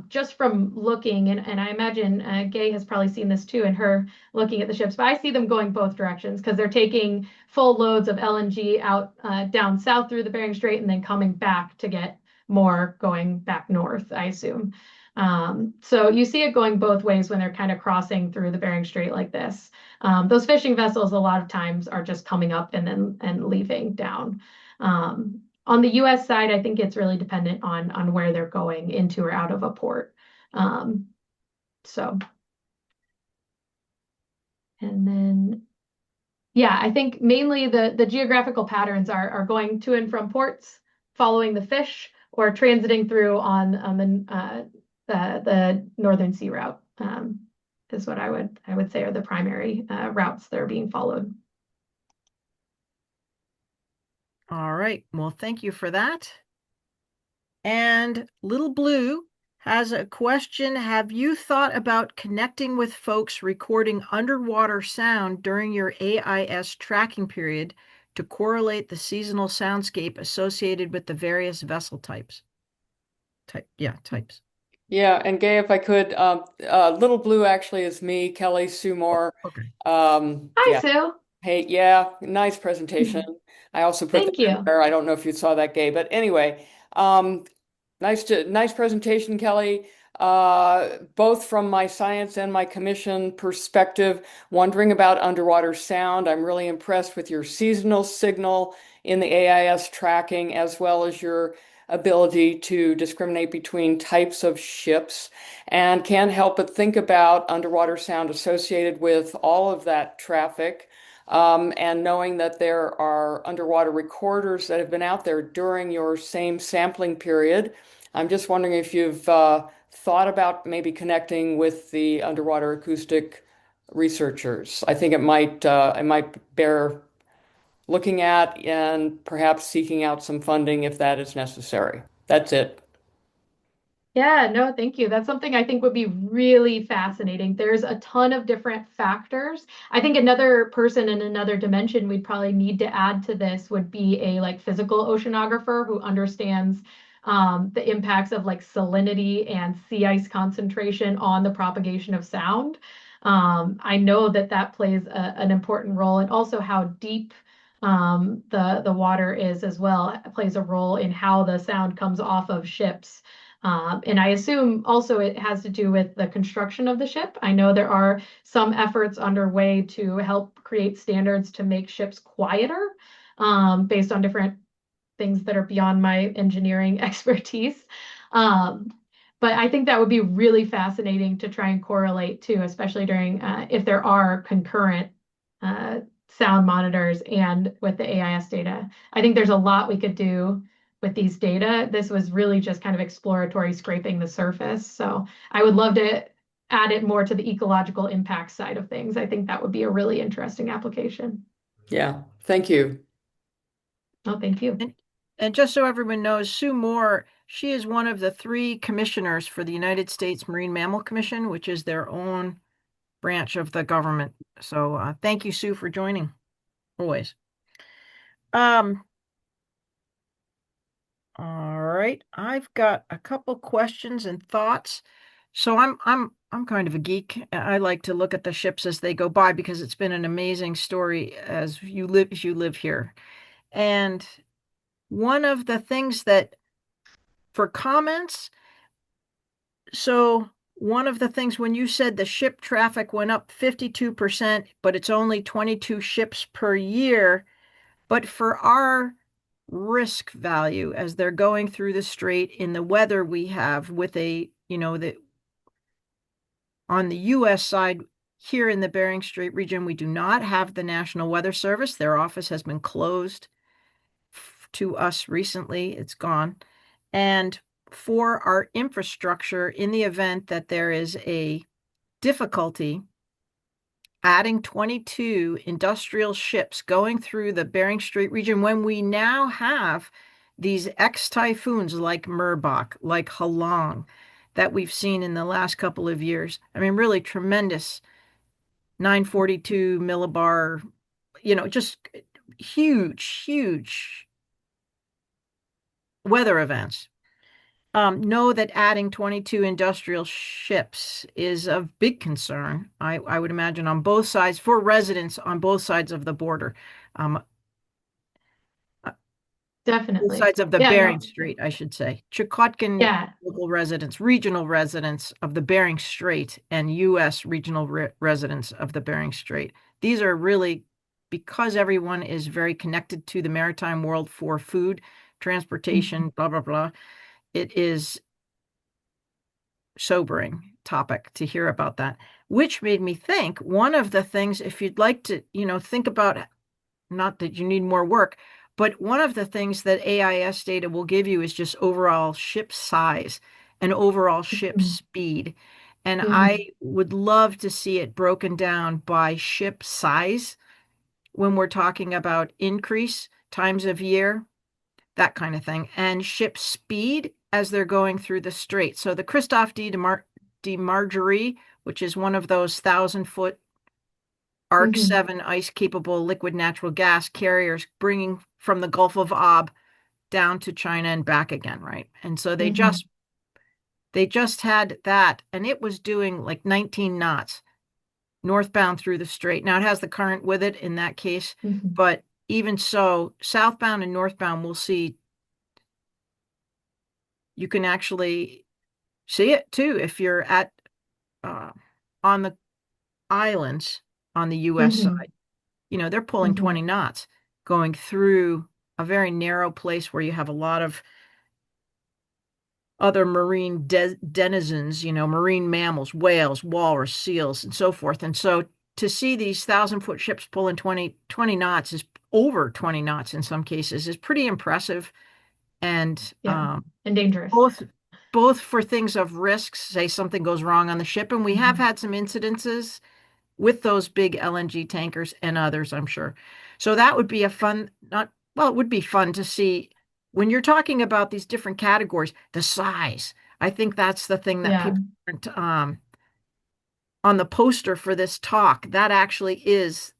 [SPEAKER 2] Just from looking, and I imagine Gay has probably seen this too in her looking at the ships, but I see them going both directions because they're taking full loads of LNG out down south through the Bering Strait and then coming back to get more going back north, I assume. So you see it going both ways when they're kind of crossing through the Bering Strait like this. Those fishing vessels a lot of times are just coming up and leaving down. On the US side, I think it's really dependent on where they're going into or out of a port. So, and then Yeah, I think mainly the geographical patterns are going to and from ports, following the fish, or transiting through on the Northern Sea route. Is what I would say are the primary routes that are being followed.
[SPEAKER 1] All right. Well, thank you for that. And Little Blue has a question. Have you thought about connecting with folks recording underwater sound during your AIS tracking period to correlate the seasonal soundscape associated with the various vessel types? Types.
[SPEAKER 3] Yeah, and Gay, if I could, Little Blue actually is me, Kelly Sue
[SPEAKER 1] Oh,
[SPEAKER 3] Moore.
[SPEAKER 1] okay.
[SPEAKER 2] Hi,
[SPEAKER 3] Yeah.
[SPEAKER 2] Sue.
[SPEAKER 3] Hey, yeah, nice presentation. I also put that
[SPEAKER 2] Thank
[SPEAKER 3] in
[SPEAKER 2] you.
[SPEAKER 3] there. I don't know if you saw that, Gay, but anyway, um, nice presentation, Kelly. Both from my science and my commission perspective, wondering about underwater sound. I'm really impressed with your seasonal signal in the AIS tracking, as well as your ability to discriminate between types of ships, and can't help but think about underwater sound associated with all of that traffic. And knowing that there are underwater recorders that have been out there during your same sampling period, I'm just wondering if you've thought about maybe connecting with the underwater acoustic researchers. I think it might bear looking at and perhaps seeking out some funding if that is necessary. That's it.
[SPEAKER 2] Yeah, no, thank you. That's something I think would be really fascinating. There's a ton of different factors. I think another person in another dimension we'd probably need to add to this would be a like physical oceanographer who understands the impacts of like salinity and sea ice concentration on the propagation of sound. I know that that plays an important role, and also how deep the water is as well. It plays a role in how the sound comes off of ships. And I assume also it has to do with the construction of the ship. I know there are some efforts underway to help create standards to make ships quieter, based on different things that are beyond my engineering expertise. Um, but I think that would be really fascinating to try and correlate to, especially during if there are concurrent uh, sound monitors and with the AIS data. I think there's a lot we could do with these data. This was really just kind of exploratory, scraping the surface. So I would love to add it more to the ecological impact side of things. I think that would be a really interesting application.
[SPEAKER 3] Yeah, thank you.
[SPEAKER 2] Oh, thank you.
[SPEAKER 1] And, and just so everyone knows, Sue Moore, she is one of the three commissioners for the United States Marine Mammal Commission, which is their own branch of the government. So thank you, Sue, for joining always. Um, all right, I've got a couple questions and thoughts. So I'm kind of a geek. I like to look at the ships as they go by because it's been an amazing story as you live here. And one of the things that for comments, so one of the things when you said the ship traffic went up 52%, but it's only 22 ships per year, but for our risk value as they're going through the strait in the weather we have with the on the US side here in the Bering Strait region, we do not have the National Weather Service. Their office has been closed to us recently. It's gone. And for our infrastructure, in the event that there is a difficulty, adding 22 industrial ships going through the Bering Strait region when we now have these ex-typhoons like Merbach, like Halong, that we've seen in the last couple of years. I mean, really tremendous 942 millibar, just huge, huge weather events. Know that adding 22 industrial ships is of big concern, I would imagine, on both sides, for residents on both sides of the border. Um, Both
[SPEAKER 2] Definitely.
[SPEAKER 1] sides of the
[SPEAKER 2] Yeah,
[SPEAKER 1] Bering
[SPEAKER 2] no.
[SPEAKER 1] Strait, I should say. Chukotkin
[SPEAKER 2] Yeah,
[SPEAKER 1] local residents, regional residents of the Bering Strait, and U.S. regional residents of the Bering Strait. These are really, because everyone is very connected to the maritime world for food, transportation, blah, blah, blah. It is sobering topic to hear about that, which made me think one of the things, if you'd like to, think about, not that you need more work, but one of the things that AIS data will give you is just overall ship size and overall ship
[SPEAKER 2] Mhm.
[SPEAKER 1] speed. And
[SPEAKER 2] Mhm.
[SPEAKER 1] I would love to see it broken down by ship size when we're talking about increase, times of year, that kind of thing, and ship speed as they're going through the strait. So the Christophe de Margerie, which is one of those 1,000-foot Arc
[SPEAKER 2] Mhm.
[SPEAKER 1] 7 ice-capable liquid natural gas carriers bringing from the Gulf of Aden down to China and back again, right? And so
[SPEAKER 2] Mhm.
[SPEAKER 1] they just had that, and it was doing like 19 knots northbound through the strait. Now it has the current with it in that case,
[SPEAKER 2] Mhm.
[SPEAKER 1] but even so, southbound and northbound, we'll see you can actually see it too if you're at uh, on the islands on the US
[SPEAKER 2] Mhm.
[SPEAKER 1] side. They're pulling
[SPEAKER 2] Mhm.
[SPEAKER 1] 20 knots going through a very narrow place where you have a lot of other marine denizens, marine mammals, whales, walrus, seals, and so forth. And so to see these 1,000-foot ships pulling 20 knots is over 20 knots in some cases is pretty impressive. And
[SPEAKER 2] Yeah. And dangerous.
[SPEAKER 1] both for things of risks, say something goes wrong on the ship, and we have
[SPEAKER 2] Mhm.
[SPEAKER 1] had some incidences with those big LNG tankers and others, I'm sure. So that would be a fun, not, well, it would be fun to see when you're talking about these different categories, the size. I think that's the thing that
[SPEAKER 2] Yeah.
[SPEAKER 1] people aren't on the poster for this talk. That actually is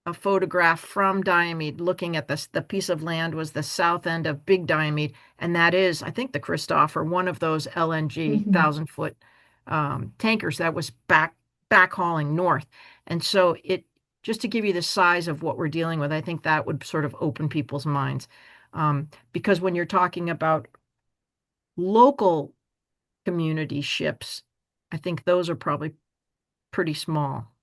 [SPEAKER 1] a photograph from Diomede looking at this. The piece of land was the south end of Big Diomede, and that is, I think, the Christoph or one of those LNG
[SPEAKER 2] Mhm.
[SPEAKER 1] 1,000-foot tankers that was backhauling north. And so it just to give you the size of what we're dealing with, I think that would sort of open people's minds. Because when you're talking about local community ships, I think those are probably pretty small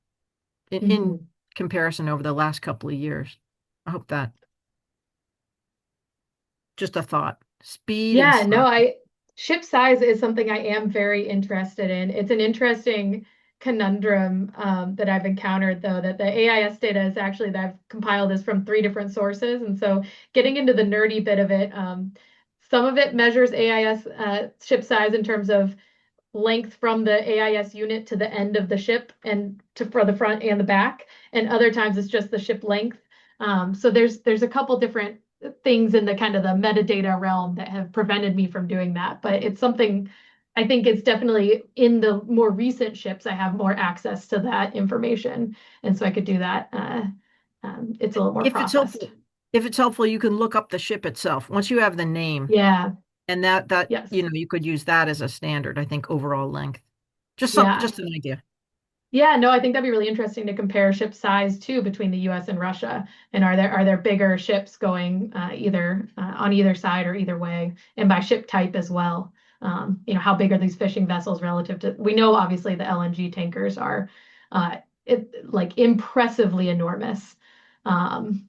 [SPEAKER 1] in
[SPEAKER 2] Mhm.
[SPEAKER 1] comparison over the last couple of years. I hope that just a thought. Speed and
[SPEAKER 2] Yeah, no,
[SPEAKER 1] size.
[SPEAKER 2] I ship size is something I am very interested in. It's an interesting conundrum that I've encountered, though, that the AIS data is actually that I've compiled is from three different sources, and so getting into the nerdy bit of it, some of it measures AIS ship size in terms of length from the AIS unit to the end of the ship and to for the front and the back, and other times it's just the ship length. So there's a couple different things in the kind of the metadata realm that have prevented me from doing that, but it's something I think it's definitely in the more recent ships I have more access to that information, and so I could do that. It's a little more
[SPEAKER 1] If it's
[SPEAKER 2] processed.
[SPEAKER 1] helpful, if it's helpful, you can look up the ship itself. Once you have the name
[SPEAKER 2] Yeah.
[SPEAKER 1] and that,
[SPEAKER 2] Yes.
[SPEAKER 1] you could use that as a standard, I think, overall length.
[SPEAKER 2] Yeah.
[SPEAKER 1] Just an idea.
[SPEAKER 2] Yeah, no, I think that'd be really interesting to compare ship size too between the US and Russia. And are there bigger ships going either on either side or either way, and by ship type as well. How big are these fishing vessels relative to? We know obviously the LNG tankers are like impressively enormous. Um,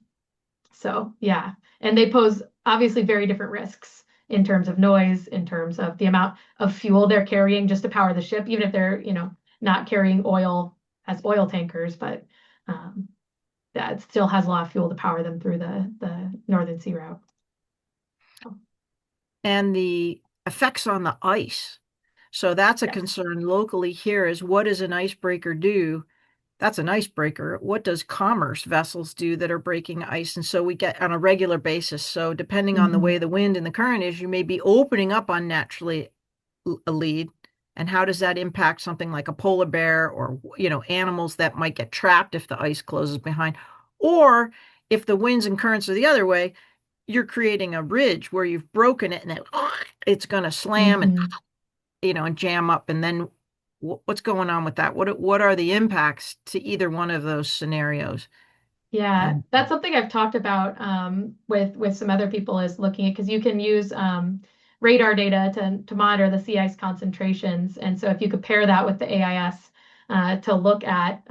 [SPEAKER 2] so yeah, and they pose obviously very different risks in terms of noise, in terms of the amount of fuel they're carrying just to power the ship, even if they're, not carrying oil as oil tankers, but um, that still has a lot of fuel to power them through the Northern Sea route. So,
[SPEAKER 1] And the effects on the ice. So that's a
[SPEAKER 2] yes.
[SPEAKER 1] concern locally here is what does an icebreaker do? That's an icebreaker. What does commerce vessels do that are breaking ice? And so we get on a regular basis. So depending on the way
[SPEAKER 2] Mhm.
[SPEAKER 1] the wind and the current is, you may be opening up unnaturally a lead. And how does that impact something like a polar bear or, animals that might get trapped if the ice closes behind? Or if the winds and currents are the other way, you're creating a ridge where you've broken it and it's going to slam and
[SPEAKER 2] Mhm.
[SPEAKER 1] and jam up. And then what's going on with that? What are the impacts to either one of those scenarios?
[SPEAKER 2] Yeah,
[SPEAKER 1] And
[SPEAKER 2] that's something I've talked about with some other people is looking at because you can use radar data to monitor the sea ice concentrations, and so if you compare that with the AIS to look at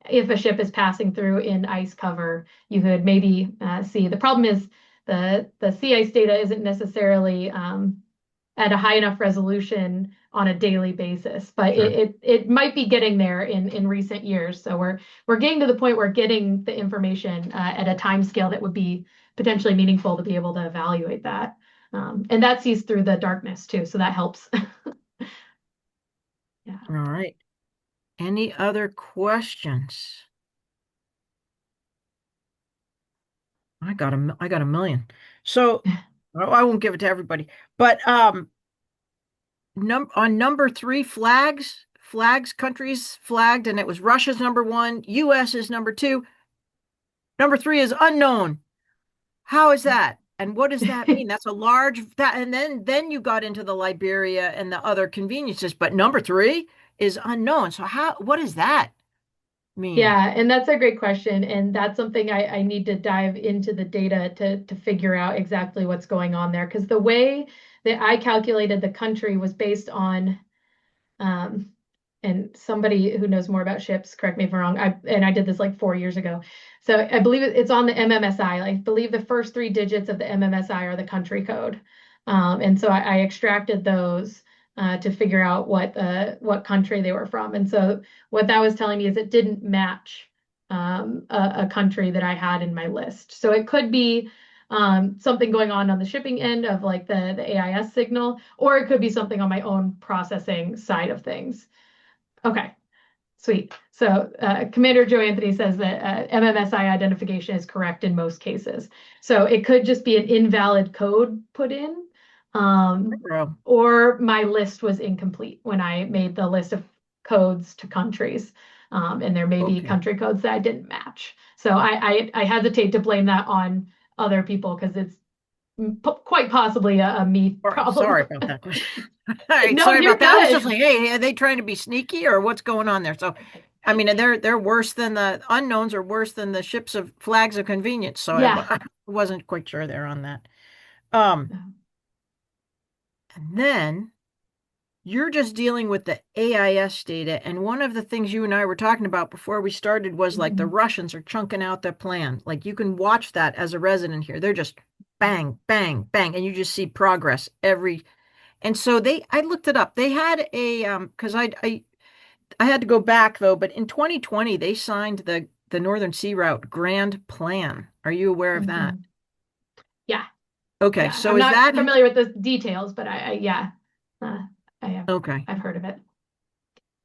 [SPEAKER 2] if a ship is passing through in ice cover, you could maybe see. The problem is the sea ice data isn't necessarily at a high enough resolution on a daily basis. But
[SPEAKER 1] Sure.
[SPEAKER 2] it might be getting there in recent years. So we're getting to the point where getting the information at a time scale that would be potentially meaningful to be able to evaluate that. And that sees through the darkness too, so that helps. Yeah.
[SPEAKER 1] All right. Any other questions? I got a million. So well, I won't give it to everybody, but on number three, countries flagged, and it was Russia's number one, US is number two, number three is unknown. How is that? And what does that mean? That's a large that, and then you got into the Liberia and the other conveniences, but number three is unknown. So what does that mean?
[SPEAKER 2] Yeah, and that's a great question. And that's something I need to dive into the data to figure out exactly what's going on there. Because the way that I calculated the country was based on um, and somebody who knows more about ships, correct me if I'm wrong. I did this like 4 years ago. So I believe it's on the MMSI. I believe the first three digits of the MMSI are the country code. And so I extracted those to figure out what country they were from. And so what that was telling me is it didn't match a country that I had in my list. So it could be something going on the shipping end of like the AIS signal, or it could be something on my own processing side of things. Okay, sweet. So Commander Joe Anthony says that MMSI identification is correct in most cases. So it could just be an invalid code put in,
[SPEAKER 1] Bro.
[SPEAKER 2] or my list was incomplete when I made the list of codes to countries. And there may be
[SPEAKER 1] Okay.
[SPEAKER 2] country codes that I didn't match. So I hesitate to blame that on other people because it's quite possibly a me
[SPEAKER 1] Sorry
[SPEAKER 2] problem.
[SPEAKER 1] about that. All right,
[SPEAKER 2] No,
[SPEAKER 1] sorry
[SPEAKER 2] you're
[SPEAKER 1] about that. I was just
[SPEAKER 2] good.
[SPEAKER 1] like, hey, are they trying to be sneaky or what's going on there? So, I mean, they're worse than the unknowns are worse than the ships of flags of convenience. So
[SPEAKER 2] Yeah.
[SPEAKER 1] I wasn't quite sure there on that. Um, and then you're just dealing with the AIS data. And one of the things you and I were talking about before we started was like the
[SPEAKER 2] Mhm.
[SPEAKER 1] Russians are chunking out their plan. Like you can watch that as a resident here. They're just bang, bang, bang, and you just see progress every. And so I looked it up. They had a because I had to go back though, but in 2020 they signed the Northern Sea Route Grand Plan. Are you aware of that?
[SPEAKER 2] Mhm. Yeah.
[SPEAKER 1] Okay,
[SPEAKER 2] Yeah.
[SPEAKER 1] so
[SPEAKER 2] I'm
[SPEAKER 1] is
[SPEAKER 2] not
[SPEAKER 1] that
[SPEAKER 2] familiar with the details, but yeah, uh, I have.
[SPEAKER 1] okay?
[SPEAKER 2] I've heard of it.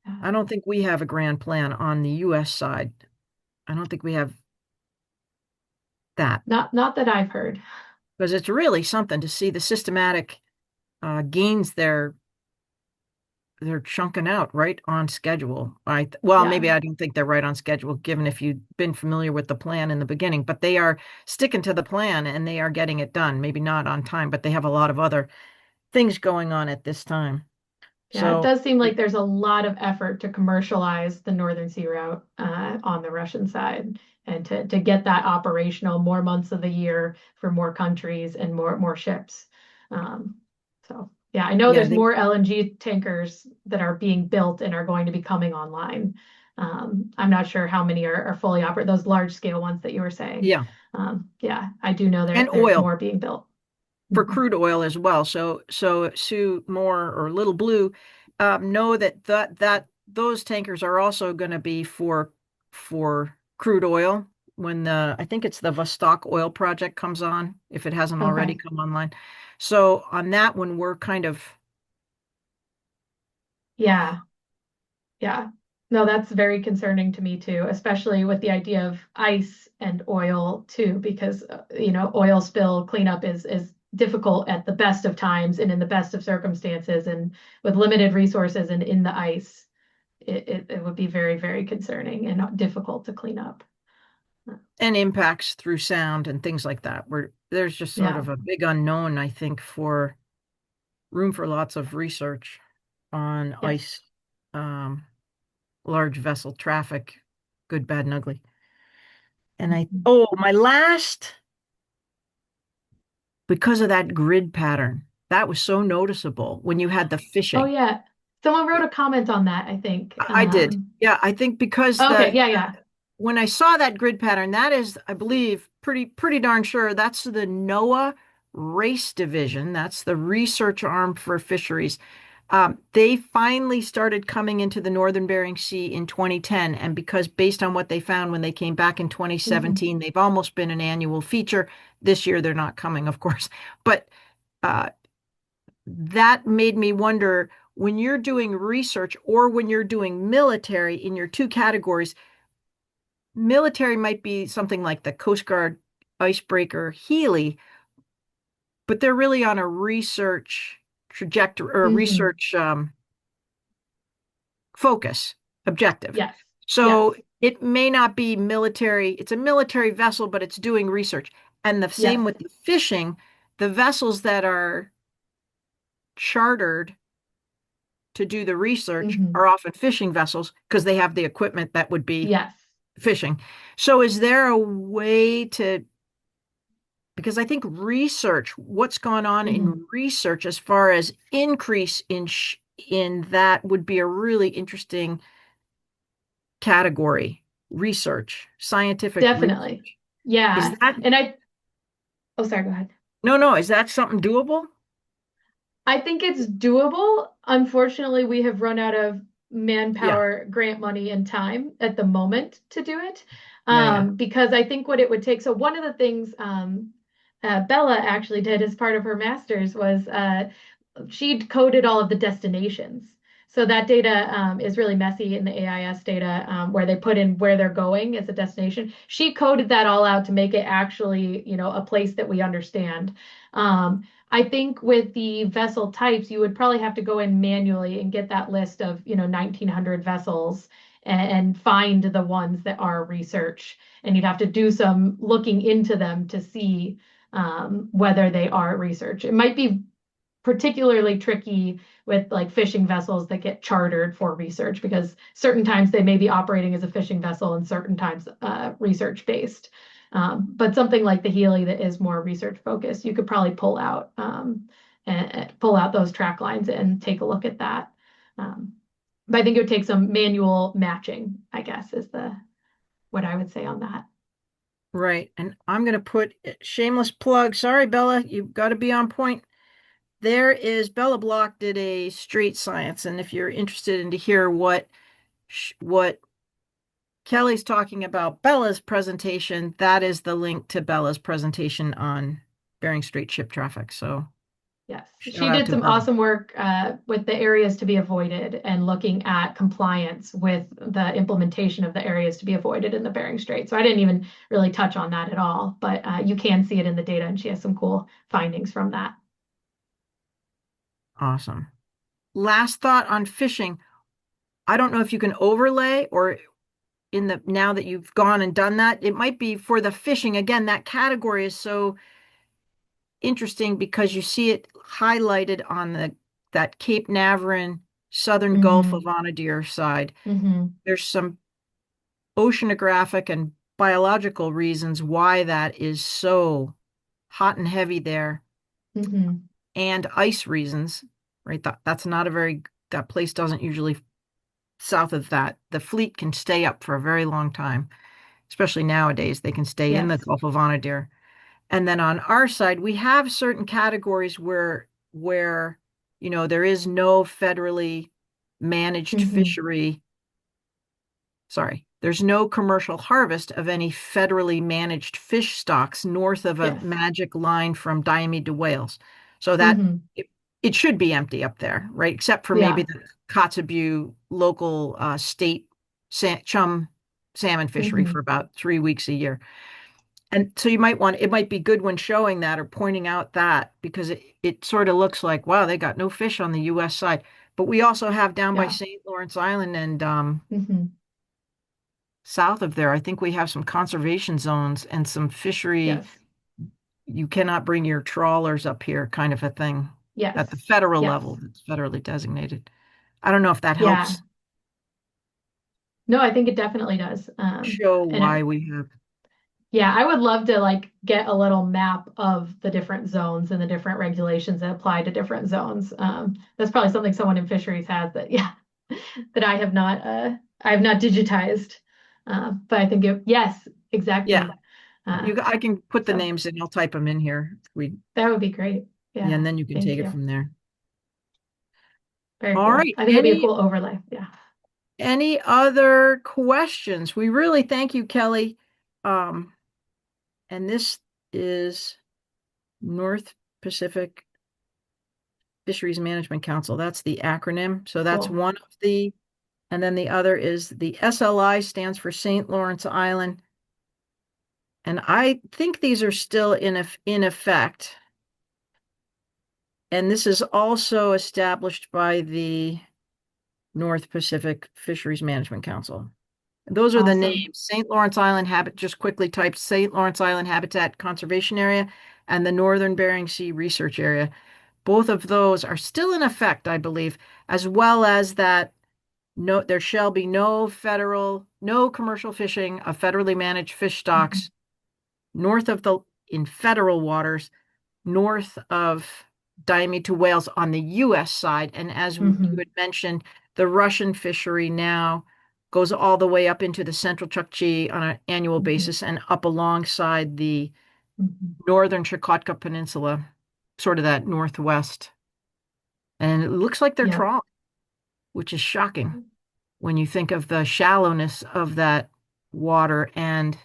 [SPEAKER 1] I
[SPEAKER 2] Uh,
[SPEAKER 1] don't think we have a grand plan on the US side. I don't think we have that
[SPEAKER 2] not that I've heard.
[SPEAKER 1] because it's really something to see the systematic gains they're chunking out right on schedule. Well,
[SPEAKER 2] Yeah.
[SPEAKER 1] maybe I don't think they're right on schedule, given if you've been familiar with the plan in the beginning, but they are sticking to the plan and they are getting it done. Maybe not on time, but they have a lot of other things going on at this time.
[SPEAKER 2] Yeah, it
[SPEAKER 1] So,
[SPEAKER 2] does seem like there's a lot of effort to commercialize the Northern Sea Route on the Russian side and to get that operational more months of the year for more countries and more ships. Um, so yeah, I know
[SPEAKER 1] yeah,
[SPEAKER 2] there's more LNG tankers that are being built and are going to be coming online. I'm not sure how many are fully operate those large scale ones that you were saying.
[SPEAKER 1] yeah,
[SPEAKER 2] Yeah, I do know
[SPEAKER 1] and
[SPEAKER 2] there's
[SPEAKER 1] oil
[SPEAKER 2] more being built.
[SPEAKER 1] for
[SPEAKER 2] Mhm.
[SPEAKER 1] crude oil as well. So Sue Moore or Little Blue know that those tankers are also going to be for crude oil when I think it's the Vostok oil project comes on, if it hasn't already
[SPEAKER 2] Okay.
[SPEAKER 1] come online. So on that one, we're kind of
[SPEAKER 2] Yeah. Yeah. No, that's very concerning to me too, especially with the idea of ice and oil too, because oil spill cleanup is difficult at the best of times and in the best of circumstances, and with limited resources and in the ice, it would be very, very concerning and difficult to clean up.
[SPEAKER 1] and impacts through sound and things like that. Where there's just sort
[SPEAKER 2] Yeah.
[SPEAKER 1] of a big unknown, I think, for room for lots of research on
[SPEAKER 2] Yes.
[SPEAKER 1] ice. Um, Large vessel traffic, good, bad, and ugly. And
[SPEAKER 2] Mhm.
[SPEAKER 1] my last, because of that grid pattern, that was so noticeable when you had the
[SPEAKER 2] Oh
[SPEAKER 1] fishing.
[SPEAKER 2] yeah. Someone wrote a comment on that, I think.
[SPEAKER 1] I did. Yeah, I think because
[SPEAKER 2] Okay, yeah, yeah.
[SPEAKER 1] when I saw that grid pattern, that is, I believe, pretty darn sure that's the NOAA Race Division, that's the research arm for fisheries, they finally started coming into the northern Bering Sea in 2010. And because based on what they found when they came back in
[SPEAKER 2] Hmm.
[SPEAKER 1] 2017, they've almost been an annual feature. This year, they're not coming, of course. But uh, that made me wonder when you're doing research or when you're doing military in your two categories, military might be something like the Coast Guard icebreaker Healy, but they're really on a research trajectory or
[SPEAKER 2] Hmm.
[SPEAKER 1] research focus objective.
[SPEAKER 2] Yes.
[SPEAKER 1] So
[SPEAKER 2] Yes.
[SPEAKER 1] it may not be military, it's a military vessel, but it's doing research. And the same
[SPEAKER 2] Yes.
[SPEAKER 1] with the fishing, the vessels that are chartered to do the research
[SPEAKER 2] Hmm.
[SPEAKER 1] are often fishing vessels because they have the equipment that would be
[SPEAKER 2] Yes.
[SPEAKER 1] fishing. So is there a way to, because I think research, what's gone on
[SPEAKER 2] Hmm.
[SPEAKER 1] in research as far as increase in that would be a really interesting category, research, scientific
[SPEAKER 2] Definitely.
[SPEAKER 1] research. Is
[SPEAKER 2] Yeah.
[SPEAKER 1] that,
[SPEAKER 2] And oh, sorry, go ahead.
[SPEAKER 1] no, no, is that something doable?
[SPEAKER 2] I think it's doable. Unfortunately, we have run out of
[SPEAKER 1] Yeah,
[SPEAKER 2] manpower, grant money, and time at the moment to do it.
[SPEAKER 1] yeah, yeah,
[SPEAKER 2] Because I think what it would take, so one of the things Bella actually did as part of her master's was she'd coded all of the destinations. So that data is really messy in the AIS data where they put in where they're going as a destination. She coded that all out to make it actually, a place that we understand. I think with the vessel types, you would probably have to go in manually and get that list of, 1900 vessels and find the ones that are research. And you'd have to do some looking into them to see whether they are research. It might be particularly tricky with like fishing vessels that get chartered for research because certain times they may be operating as a fishing vessel and certain times research based. But something like the Healy that is more research focused, you could probably pull out and pull out those track lines and take a look at that. Um, but I think it would take some manual matching, I guess, is the what I would say on that.
[SPEAKER 1] right. And I'm going to put shameless plug. Sorry, Bella, you've got to be on point. There is Bella Block did a straight science, and if you're interested in to hear what Kelly's talking about Bella's presentation, that is the link to Bella's presentation on Bering Strait ship traffic. So
[SPEAKER 2] Yes,
[SPEAKER 1] shout
[SPEAKER 2] she
[SPEAKER 1] out
[SPEAKER 2] did
[SPEAKER 1] to
[SPEAKER 2] some
[SPEAKER 1] her.
[SPEAKER 2] awesome work with the areas to be avoided and looking at compliance with the implementation of the areas to be avoided in the Bering Strait. So I didn't even really touch on that at all, but you can see it in the data, and she has some cool findings from that.
[SPEAKER 1] Awesome. Last thought on fishing. I don't know if you can overlay or in the now that you've gone and done that, it might be for the fishing. Again, that category is so interesting because you see it highlighted on the that Cape Navarin, Southern Gulf of
[SPEAKER 2] Mm-hmm.
[SPEAKER 1] Anadyr side.
[SPEAKER 2] Mm-hmm.
[SPEAKER 1] There's some oceanographic and biological reasons why that is so hot and heavy there,
[SPEAKER 2] Mm-hmm.
[SPEAKER 1] and ice reasons, right? That's not a very, that place doesn't usually, south of that, the fleet can stay up for a very long time, especially nowadays. They can stay in the
[SPEAKER 2] Yes.
[SPEAKER 1] Gulf of Anadyr. And then on our side, we have certain categories where there is no federally managed
[SPEAKER 2] Mm-hmm.
[SPEAKER 1] fishery. Sorry, there's no commercial harvest of any federally managed fish stocks north of a
[SPEAKER 2] Yes.
[SPEAKER 1] magic line from Diomede to Wales. So that
[SPEAKER 2] Mm-hmm.
[SPEAKER 1] it should be empty up there, right? Except for maybe
[SPEAKER 2] Yeah.
[SPEAKER 1] the Kotzebue local state chum salmon fishery for
[SPEAKER 2] Mm-hmm.
[SPEAKER 1] about 3 weeks a year. And so you might want, it might be good when showing that or pointing out that because it sort of looks like, wow, they got no fish on the US side. But we also have down by
[SPEAKER 2] Yeah.
[SPEAKER 1] St. Lawrence Island and
[SPEAKER 2] Mm-hmm.
[SPEAKER 1] south of there, I think we have some conservation zones and some fishery.
[SPEAKER 2] Yes.
[SPEAKER 1] You cannot bring your trawlers up here, kind of a thing at the
[SPEAKER 2] Yes.
[SPEAKER 1] federal
[SPEAKER 2] Yes.
[SPEAKER 1] level. It's federally designated. I don't know if that
[SPEAKER 2] Yeah.
[SPEAKER 1] helps
[SPEAKER 2] No, I think it definitely does.
[SPEAKER 1] show
[SPEAKER 2] And
[SPEAKER 1] why we have.
[SPEAKER 2] yeah, I would love to like get a little map of the different zones and the different regulations that apply to different zones. That's probably something someone in fisheries has that, yeah, that I have not digitized. But I think yes,
[SPEAKER 1] Yeah.
[SPEAKER 2] exactly.
[SPEAKER 1] I can put the
[SPEAKER 2] So
[SPEAKER 1] names in. I'll type them in here.
[SPEAKER 2] that would be great.
[SPEAKER 1] Yeah, and
[SPEAKER 2] Yeah,
[SPEAKER 1] then you can
[SPEAKER 2] thank
[SPEAKER 1] take it
[SPEAKER 2] you.
[SPEAKER 1] from there.
[SPEAKER 2] Very
[SPEAKER 1] All
[SPEAKER 2] cool.
[SPEAKER 1] right.
[SPEAKER 2] I think it'll be a cool overlay. Yeah.
[SPEAKER 1] Any other questions? We really thank you, Kelly. Um, and this is North Pacific Fisheries Management Council. That's the acronym. So that's
[SPEAKER 2] Cool.
[SPEAKER 1] one of the, and then the other is the SLI stands for St. Lawrence Island. And I think these are still in effect. And this is also established by the North Pacific Fisheries Management Council. Those are the names.
[SPEAKER 2] Awesome.
[SPEAKER 1] St. Lawrence Island Habit, just quickly type St. Lawrence Island Habitat Conservation Area and the Northern Bering Sea Research Area. Both of those are still in effect, I believe, as well as that there shall be no commercial fishing of federally managed fish
[SPEAKER 2] Mhm.
[SPEAKER 1] stocks north of in federal waters, north of Diomede to Wales on the U.S. side. And as you
[SPEAKER 2] Mhm.
[SPEAKER 1] had mentioned, the Russian fishery now goes all the way up into the central Chukchi on an annual
[SPEAKER 2] Mhm.
[SPEAKER 1] basis and up alongside the
[SPEAKER 2] Mhm.
[SPEAKER 1] northern Chukotka Peninsula, sort of that northwest. And it looks like they're
[SPEAKER 2] Yep.
[SPEAKER 1] trawling, which is shocking when you think of the shallowness of that water and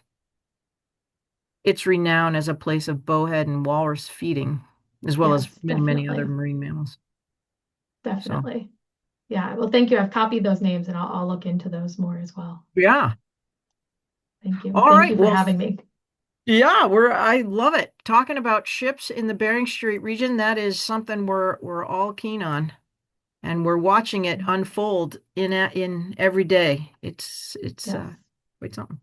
[SPEAKER 1] its renown as a place of bowhead and walrus feeding, as well as
[SPEAKER 2] Yes,
[SPEAKER 1] many, many other
[SPEAKER 2] definitely.
[SPEAKER 1] marine mammals. So,
[SPEAKER 2] Definitely. Yeah. Well, thank you. I've copied those names and I'll look into those more as well.
[SPEAKER 1] yeah.
[SPEAKER 2] Thank you.
[SPEAKER 1] All
[SPEAKER 2] Thank
[SPEAKER 1] right.
[SPEAKER 2] you for
[SPEAKER 1] Well,
[SPEAKER 2] having me.
[SPEAKER 1] yeah, I love it. Talking about ships in the Bering Strait region, that is something we're all keen on. And we're watching it unfold in every day. It's
[SPEAKER 2] Yes.
[SPEAKER 1] quite something.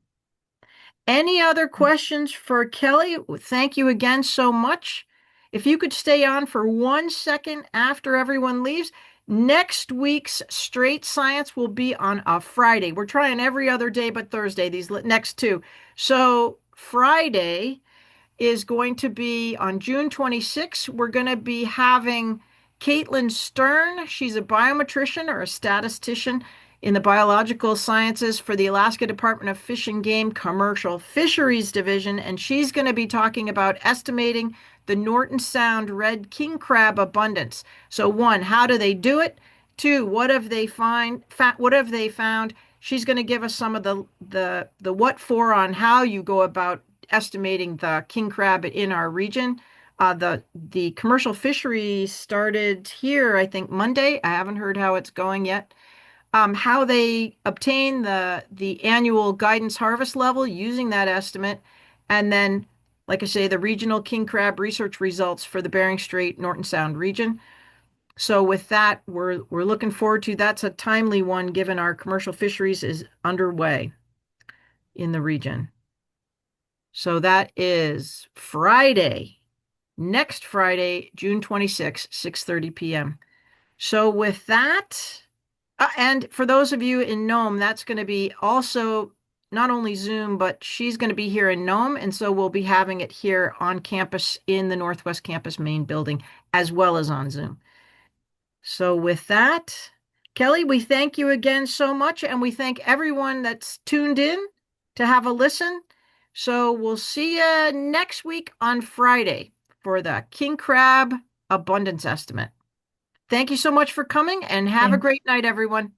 [SPEAKER 1] Any other questions for Kelly? Thank you again so much. If you could stay on for 1 second after everyone leaves, next week's Straight Science will be on a Friday. We're trying every other day but Thursday, these next two. So Friday is going to be on June 26th. We're going to be having Caitlin Stern. She's a biometrician or a statistician in the biological sciences for the Alaska Department of Fish and Game Commercial Fisheries Division, and she's going to be talking about estimating the Norton Sound red king crab abundance. So, one, how do they do it? Two, what have they found? She's going to give us some of the what for on how you go about estimating the king crab in our region. The commercial fishery started here, I think Monday. I haven't heard how it's going yet. How they obtain the annual guidance harvest level using that estimate, and then, like I say, the regional king crab research results for the Bering Strait Norton Sound region. So with that, we're looking forward to that's a timely one given our commercial fisheries is underway in the region. So that is Friday, next Friday, June 26th, 6:30 p.m. So with that, and for those of you in Nome, that's going to be also not only Zoom, but she's going to be here in Nome, and so we'll be having it here on campus in the Northwest Campus main building as well as on Zoom. So with that, Kelly, we thank you again so much, and we thank everyone that's tuned in to have a listen. So we'll see you next week on Friday for the king crab abundance estimate. Thank you so much for coming, and have a
[SPEAKER 2] Thanks.
[SPEAKER 1] great night, everyone.